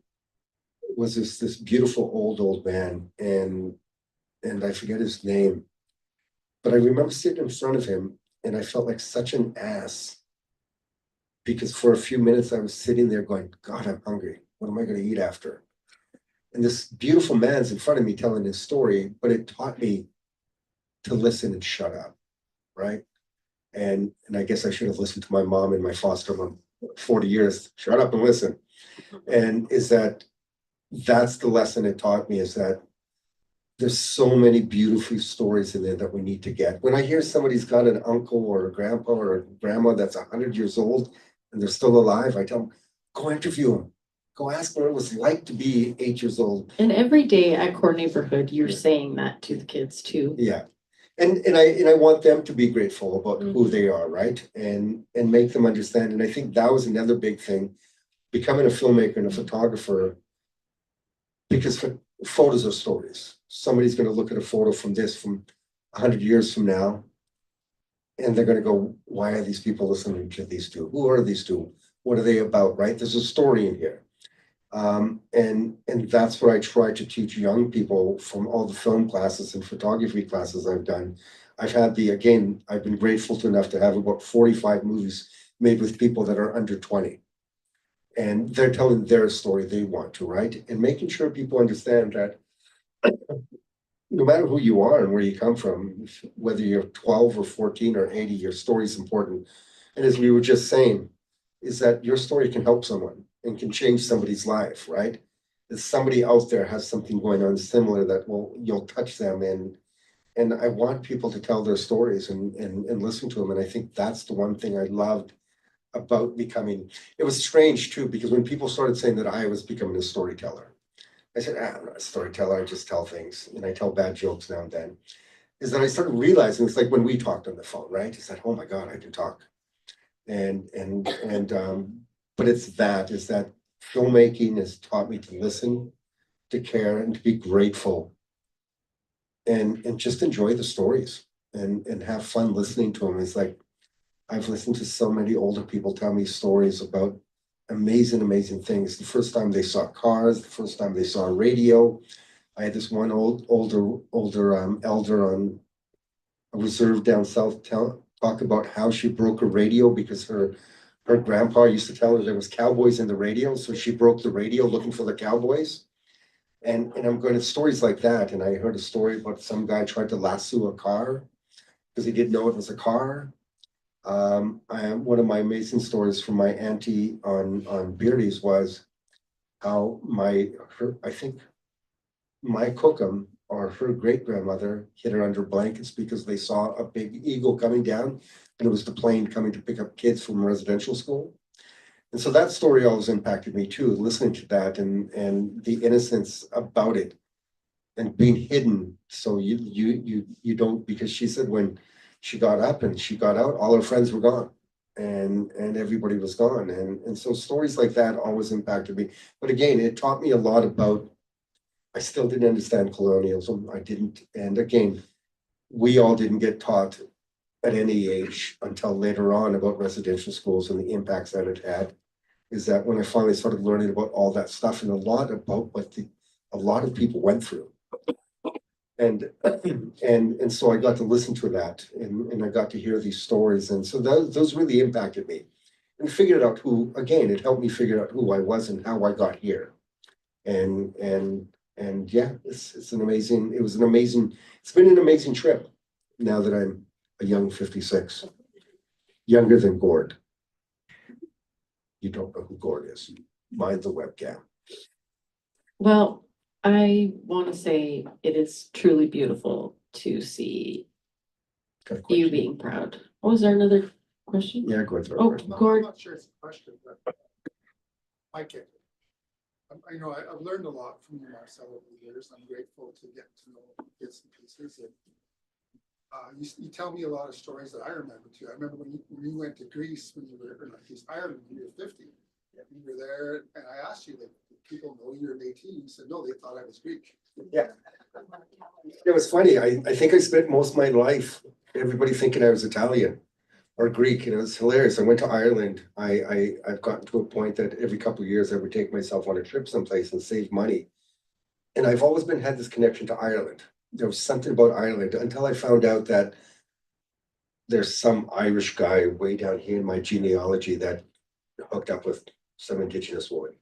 was this beautiful old man, and I forget his name, but I remember sitting in front of him and I felt like such an ass because for a few minutes I was sitting there going, God, I'm hungry. What am I going to eat after? And this beautiful man's in front of me telling his story, but it taught me to listen and shut up, right? And I guess I should have listened to my mom and my foster mom 40 years. Shut up and listen. And that's the lesson it taught me, is that there's so many beautiful stories in there that we need to get. When I hear somebody's got an uncle or a grandpa or a grandma that's 100 years old and they're still alive, I tell them, go interview them. Go ask what it was like to be 8 years old. And every day at Core Neighborhood, you're saying that to the kids too. Yeah. And I want them to be grateful about who they are, right? And make them understand. And I think that was another big thing, becoming a filmmaker and a photographer, because photos are stories. Somebody's going to look at a photo from 100 years from now, and they're going to go, why are these people listening to these two? Who are these two? What are they about, right? There's a story in here. And that's what I try to teach young people from all the film classes and photography classes I've done. I've been grateful enough to have about 45 movies made with people that are under 20. And they're telling their story they want to, right? And making sure people understand that no matter who you are and where you come from, whether you're 12 or 14 or 80, your story is important. And as we were just saying, is that your story can help someone and can change somebody's life, right? If somebody out there has something going on similar that you'll touch them, and I want people to tell their stories and listen to them. And I think that's the one thing I loved about becoming. It was strange too, because when people started saying that I was becoming a storyteller, I said, I'm not a storyteller, I just tell things, and I tell bad jokes now and then. Is that I started realizing, it's like when we talked on the phone, right? It's like, oh my God, I do talk. But is that filmmaking has taught me to listen, to care, and to be grateful, and just enjoy the stories and have fun listening to them. It's like, I've listened to so many older people tell me stories about amazing things. The first time they saw cars, the first time they saw a radio. I had this one older elder on a reserve down south talk about how she broke a radio because her grandpa used to tell her there was cowboys in the radio, so she broke the radio looking for the cowboys. And I'm going to stories like that. And I heard a story about some guy tried to lasso a car because he didn't know it was a car. One of my amazing stories from my auntie on Beardy's was how I think my cookum or her great grandmother hid her under blankets because they saw a big eagle coming down, and it was the plane coming to pick up kids from residential school. And so that story always impacted me too, listening to that and the innocence about it and being hidden. So you don't, because she said when she got up and she got out, all her friends were gone and everybody was gone. And so stories like that always impacted me. But again, it taught me a lot about, I still didn't understand colonialism. I didn't. And again, we all didn't get taught at any age until later on about residential schools and the impacts that it had. Is that when I finally started learning about all that stuff and a lot about what a lot of people went through. And so I got to listen to that and I got to hear these stories. And so those really impacted me and figured out it helped me figure out who I was and how I got here. And yeah, it's been an amazing trip now that I'm a young 56, younger than Gord. You don't know who Gord is. Mind the webcam. Well, I want to say it is truly beautiful to see you being proud. Oh, is there another question? Yeah, go ahead. Oh, Gord. I'm not sure it's a question, but I get it. I've learned a lot from Marcel over the years. I'm grateful to get to know bits and pieces. And You tell me a lot of stories that I remember too. I remember when you went to Greece, when you were, or not Greece, Ireland, when you were 50. You were there, and I asked you, like, did people know you were Métis? You said, no, they thought I was Greek. Yeah. It was funny. I think I spent most of my life, everybody thinking I was Italian or Greek, and it was hilarious. I went to Ireland. I've gotten to a point that every couple of years I would take myself on a trip someplace and save money. And I've always had this connection to Ireland. There was something about Ireland until I found out that there's some Irish guy way down here in my genealogy that hooked up with some Indigenous woman.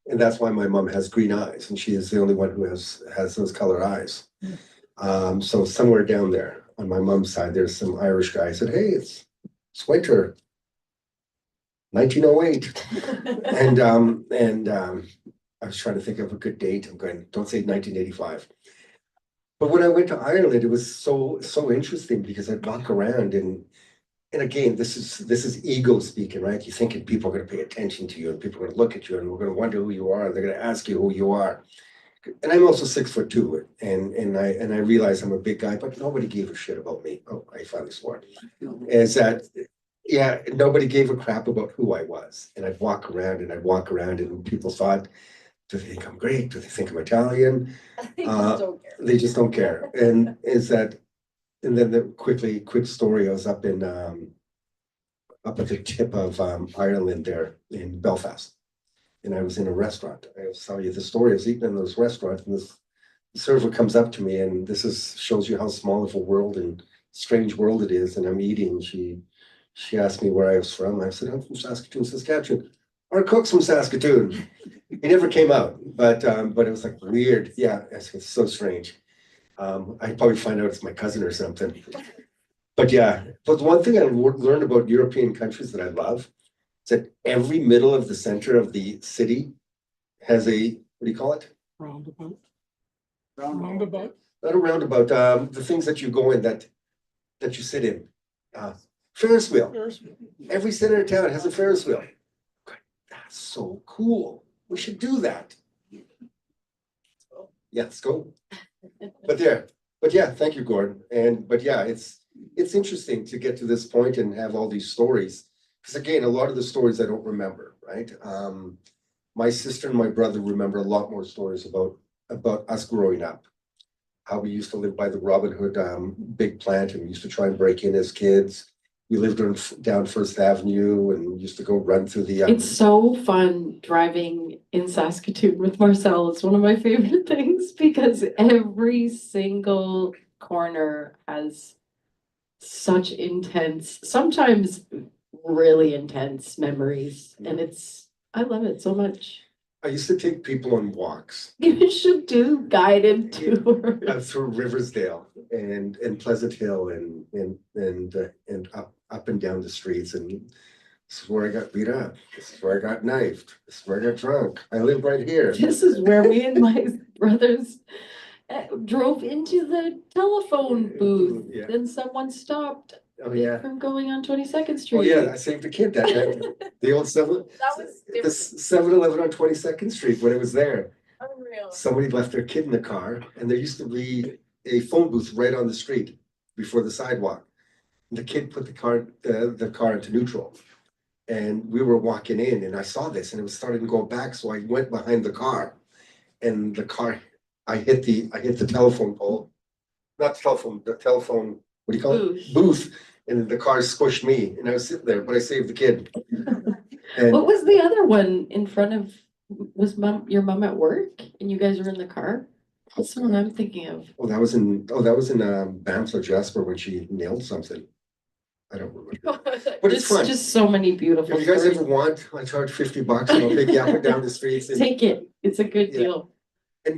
And that's why my mom has green eyes, and she is the only one who has those color eyes. So somewhere down there on my mom's side, there's some Irish guy. I said, hey, it's winter, 1908. and I was trying to think of a good date. I'm going, don't say 1985. But when I went to Ireland, it was so interesting because I'd walk around and again, this is ego speaking, right? You think people are going to pay attention to you and people are going to look at you and we're going to wonder who you are and they're going to ask you who you are. And I'm also 6'2", and I realize I'm a big guy, but nobody gave a shit about me. Oh, I finally swore. Is that yeah, nobody gave a crap about who I was. And I'd walk around and people thought, do they think I'm great? Do they think I'm Italian? They just don't care. They just don't care. And then the quick story, I was up at the tip of Ireland there in Belfast. And I was in a restaurant. I will tell you the story. I was eating in this restaurant and this server comes up to me, and shows you how small of a world and strange world it is. And I'm eating. She asked me where I was from. I said, I'm from Saskatoon, Saskatchewan. Our cook's from Saskatoon. He never came out, but it was like weird. Yeah, it's so strange. I'd probably find out it's my cousin or something. But yeah, but one thing I learned about European countries that I love is that every middle of the center of the city has a, what do you call it? Roundabout. Not a roundabout, the things that you go in that you sit in. Ferris wheel. Every center of town has a Ferris wheel. That's so cool. We should do that. Yeah, let's go. But yeah, thank you, Gordon. But yeah, it's interesting to get to this point and have all these stories. Because again, a lot of the stories I don't remember, right? My sister and my brother remember a lot more stories about us growing up. How we used to live by the Robin Hood big plant, and we used to try and break in as kids. We lived down First Avenue and used to go run through the. It's so fun driving in Saskatoon with Marcel. It's one of my favorite things because every single corner has such intense, sometimes really intense memories. And I love it so much. I used to take people on walks. You should do guided tours. Through Riversdale and Pleasant Hill and up and down the streets. And this is where I got beat up. This is where I got knifed. This is where I got drunk. I live right here. This is where me and my brothers drove into the telephone booth. Yeah. Then someone stopped Oh yeah. from going on 22nd Street. Oh yeah, I saved a kid that night. The old the 7-Eleven on 22nd Street when it was there. Unreal. Somebody left their kid in the car, and there used to be a phone booth right on the street before the sidewalk. And the kid put the car into neutral, and we were walking in, and I saw this, and it was starting to go back, so I went behind the car, and I hit the telephone pole, not the telephone. What do you call it? Booth. And the car squished me, and I was sitting there, but I saved the kid. And what was the other one in front of? Was your mom at work and you guys were in the car? That's the one I'm thinking of. that was in Banff or Jasper when she nailed something. I don't remember. But it's fun. Just so many beautiful. If you guys stories. ever want, I charge $50 and I'll take you up and down the streets. And, Take it. It's a good deal.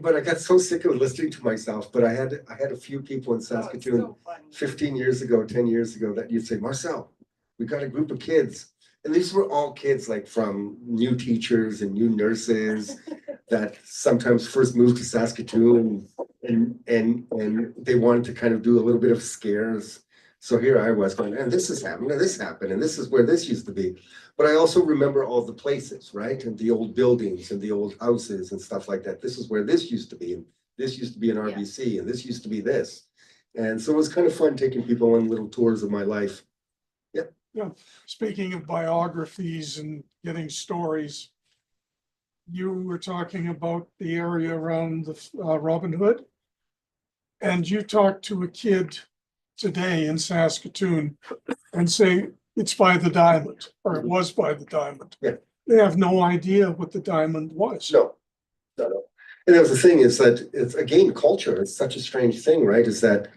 but I got so sick of listening to myself. But I had a few people in Saskatoon 15 years ago, 10 years ago that you'd say, Marcel, we got a group of kids. And these were all kids like from new teachers and new nurses that sometimes first moved to Saskatoon and they wanted to kind of do a little bit of scares. So here I was going, and this has happened, and this happened, and this is where this used to be. But I also remember all the places, right? And the old buildings and the old houses and stuff like that. This is where this used to be, and this used to be an RBC, and this used to be this. And so it was kind of fun taking people on little tours of my life. Yeah, speaking of biographies and getting stories, you were talking about the area around the Robin Hood. And you talked to a kid today in Saskatoon and say it's by the diamond, or it was by the diamond. Yeah. They have no idea what the diamond was. No. And that was the thing, is that it's, again, culture. It's such a strange thing, right? Is that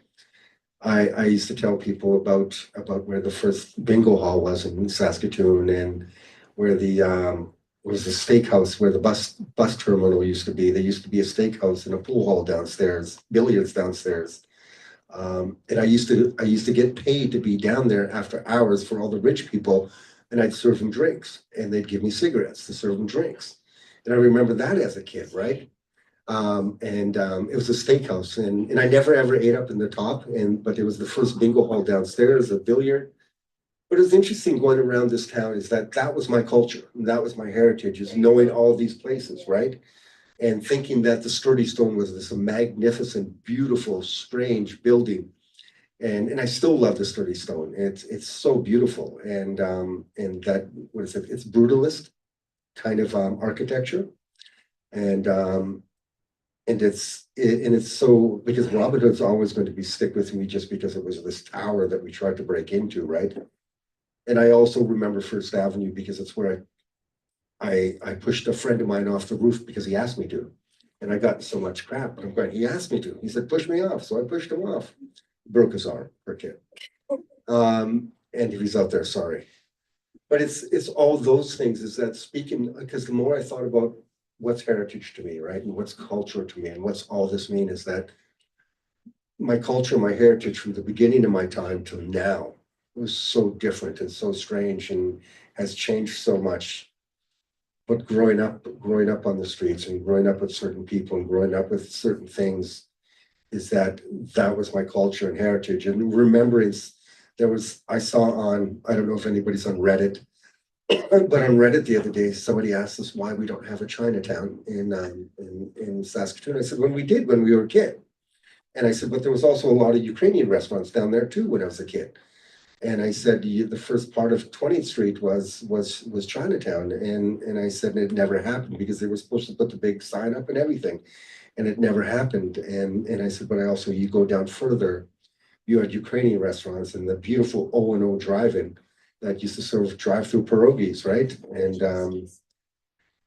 I used to tell people about where the first bingo hall was in Saskatoon, and where the was the steakhouse where the bus terminal used to be. There used to be a steakhouse and a pool hall downstairs, billiards downstairs. And I used to get paid to be down there after hours for all the rich people, and I'd serve them drinks, and they'd give me cigarettes to serve them drinks. And I remember that as a kid, right? It was a steakhouse, and I never ever ate up in the top, but it was the first bingo hall downstairs, a billiard. But it's interesting going around this town is that was my culture, that was my heritage, is knowing all these places, right? And thinking that the Sturdy Stone was this magnificent, beautiful, strange building. And I still love the Sturdy Stone. It's so beautiful. And that, what is it? It's brutalist kind of architecture. And it's so, because Robin Hood's always going to be stick with me just because it was this tower that we tried to break into, right? And I also remember First Avenue because it's where I pushed a friend of mine off the roof because he asked me to. And I got so much crap, but I'm going, he asked me to. He said, push me off. So I pushed him off. Broke his arm, poor kid. And if he's out there, sorry. But it's all those things, is that speaking, because the more I thought about what's heritage to me, right? And what's culture to me, and what's all this mean, is that my culture, my heritage from the beginning of my time till now was so different and so strange and has changed so much. But growing up on the streets and growing up with certain people and growing up with certain things, is that was my culture and heritage. And remembrance, I saw on, I don't know if anybody's on Reddit, but on Reddit the other day, somebody asked us why we don't have a Chinatown in Saskatoon. I said, when we were a kid. And I said, but there was also a lot of Ukrainian restaurants down there too when I was a kid. And I said, the first part of 20th Street was Chinatown. And I said, it never happened because they were supposed to put the big sign up and everything. And it never happened. And I said, but you go down further, you had Ukrainian restaurants and the beautiful O&O drive-in that used to serve drive-through pierogies, right?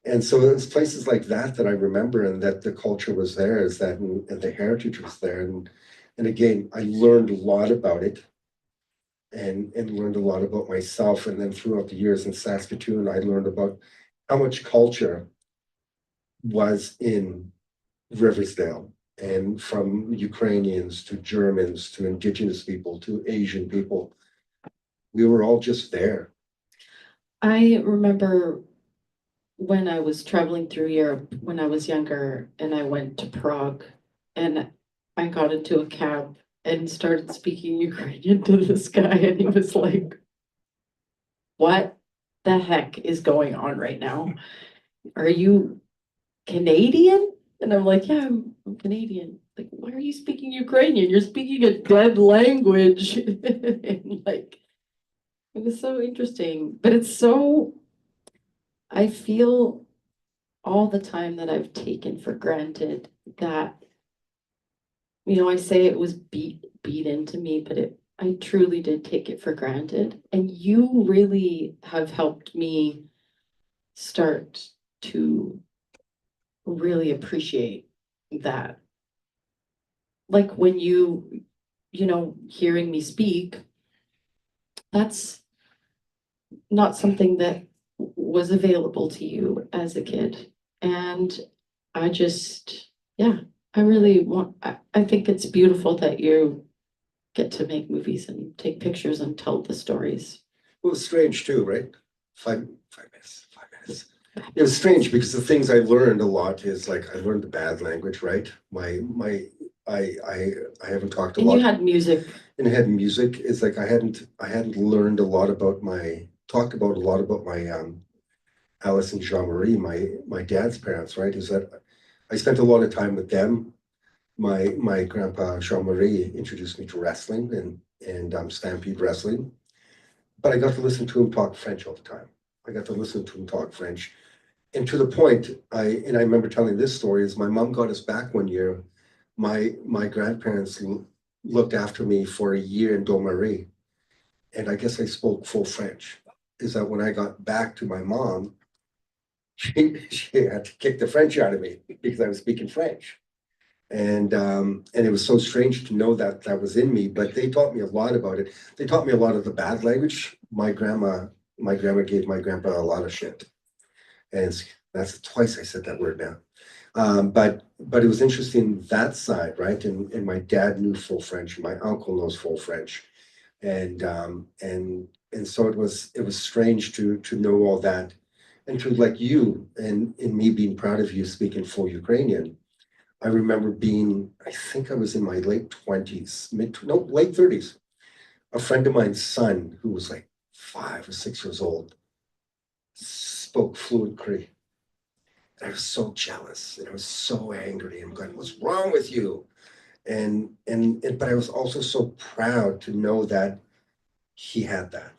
And so it's places like that I remember, and that the culture was there, and the heritage was there. And again, I learned a lot about it and learned a lot about myself. And then throughout the years in Saskatoon, I learned about how much culture was in Riversdale, and from Ukrainians to Germans to Indigenous people to Asian people. We were all just there. I remember when I was traveling through Europe when I was younger, and I went to Prague, and I got into a cab and started speaking Ukrainian to this guy, and he was like, what the heck is going on right now? Are you Canadian? And I'm like, yeah, I'm Canadian. Like, why are you speaking Ukrainian? You're speaking a dead language. And like, it was so interesting, but I feel all the time that I've taken for granted that, I say it was beat into me, but I truly did take it for granted. And you really have helped me start to really appreciate that. Like when hearing me speak, that's not something that was available to you as a kid. And I just, I think it's beautiful that you get to make movies and take pictures and tell the stories. It was strange too, right? 5 minutes. It was strange because the things I learned a lot is, like, I learned the bad language, right? I haven't talked a lot. And you had music. And I had music. It's like I hadn't learned a lot about talked about a lot about my Alice and Jean-Marie, my dad's parents, right? Is that I spent a lot of time with them. my grandpa Jean-Marie introduced me to wrestling and Stampede wrestling. But I got to listen to him talk French all the time. I got to listen to him talk French. And to the point, I remember telling this story, is my mom got us back one year. My grandparents looked after me for a year in Domarie. And I guess I spoke full French. Is that when I got back to my mom, she had to kick the French out of me because I was speaking French. And it was so strange to know that that was in me, but they taught me a lot about it. They taught me a lot of the bad language. My grandma gave my grandpa a lot of shit. And that's twice I said that word now. But it was interesting that side, right? And my dad knew full French, and my uncle knows full French. And so it was strange to know all that. And to like you and me being proud of you speaking full Ukrainian. I remember I think I was in my late 20s, late 30s. A friend of mine's son, who was like 5 or 6 years old, spoke fluent Cree. And I was so jealous and I was so angry. I'm going, what's wrong with you? But I was also so proud to know that he had that.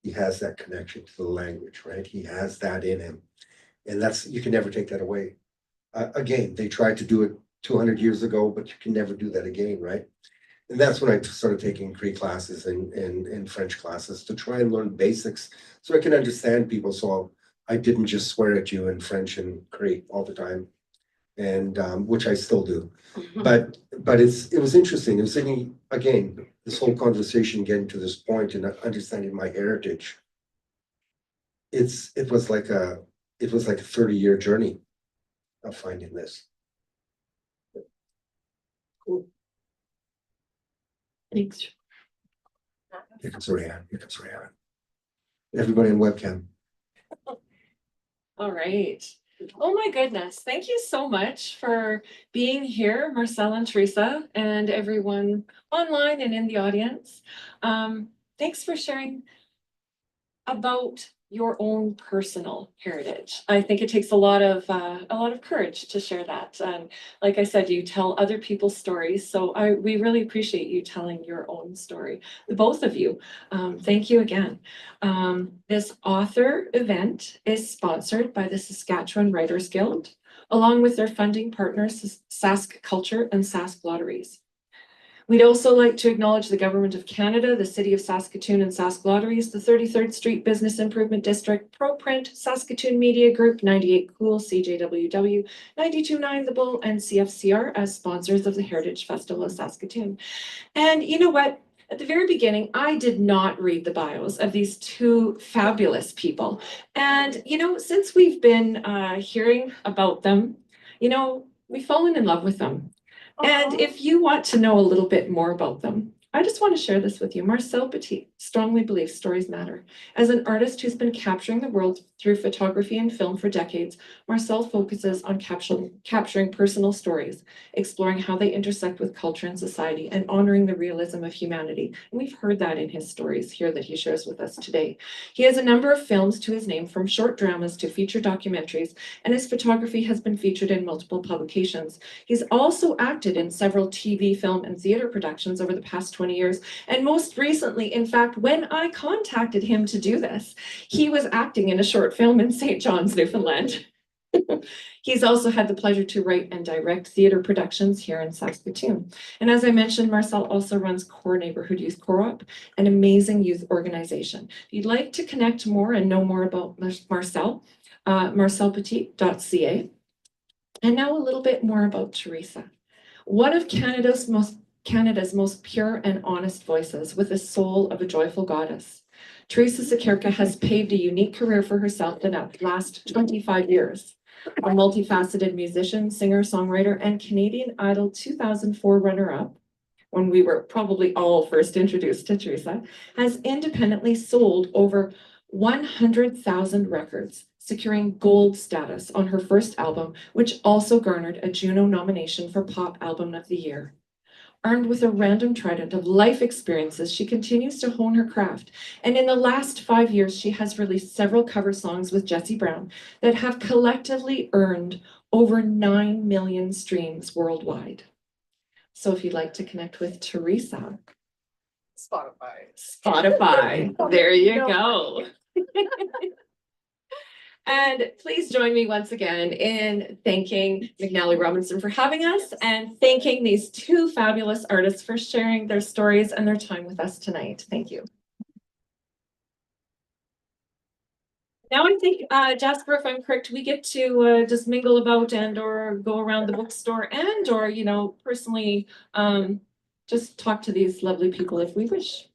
He has that connection to the language, right? He has that in him. And you can never take that away. Again, they tried to do it 200 years ago, but you can never do that again, right? And that's when I started taking Cree classes and French classes to try and learn basics so I can understand people. So I didn't just swear at you in French and Cree all the time, and which I still do. But it was interesting. It was again, this whole conversation getting to this point and understanding my heritage. It was like a 30-year journey of finding this. Cool. Thanks. Here comes Ryan. Everybody in webcam. All right. Oh my goodness. Thank you so much for being here, Marcel and Theresa, and everyone online and in the audience. Thanks for sharing about your own personal heritage. I think it takes a lot of courage to share that. Like I said, you tell other people's stories, so we really appreciate you telling your own story, the both of you. Thank you again. This author event is sponsored by the Saskatchewan Writers Guild, along with their funding partners, Sask Culture and Sask Lotteries. We'd also like to acknowledge the Government of Canada, the City of Saskatoon and Sask Lotteries, the 33rd Street Business Improvement District, ProPrint, Saskatoon Media Group, 98 Cool, CJWW, 92.9 The Bull, and CFCR as sponsors of the Heritage Festival of Saskatoon. And you know what? At the very beginning, I did not read the bios of these two fabulous people. And, since we've been hearing about them, we've fallen in love with them. And if you want to know a little bit more about them, I just want to share this with you. Marcel Petit strongly believes stories matter. As an artist who's been capturing the world through photography and film for decades, Marcel focuses on capturing personal stories, exploring how they intersect with culture and society, and honoring the realism of humanity. And we've heard that in his stories here that he shares with us today. He has a number of films to his name, from short dramas to feature documentaries, and his photography has been featured in multiple publications. He's also acted in several TV, film, and theater productions over the past 20 years. And most recently, in fact, when I contacted him to do this, he was acting in a short film in St. John's, Newfoundland. He's also had the pleasure to write and direct theater productions here in Saskatoon. And as I mentioned, Marcel also runs Core Neighbourhood Youth Co-op, an amazing youth organization. If you'd like to connect more and know more about Marcel, marcelpetit.ca. And now a little bit more about Theresa. One of Canada's most pure and honest voices, with the soul of a joyful goddess. Theresa Sokyrka has paved a unique career for herself in the last 25 years. A multifaceted musician, singer, songwriter, and Canadian Idol 2004 runner-up, when we were probably all first introduced to Theresa, has independently sold over 100,000 records, securing gold status on her first album, which also garnered a Juno nomination for Pop Album of the Year. Armed with a random trident of life experiences, she continues to hone her craft. And in the last 5 years, she has released several cover songs with Jesse Brown that have collectively earned over 9 million streams worldwide. So if you'd like to connect with Theresa. Spotify. Spotify, there you No. go. And please join me once again in thanking McNally Robinson for having us and thanking these two fabulous artists for sharing their stories and their time with us tonight. Thank you. Now I think, Jasper, if I'm correct, we get to just mingle about and or go around the bookstore and or, you know, personally just talk to these lovely people if we wish.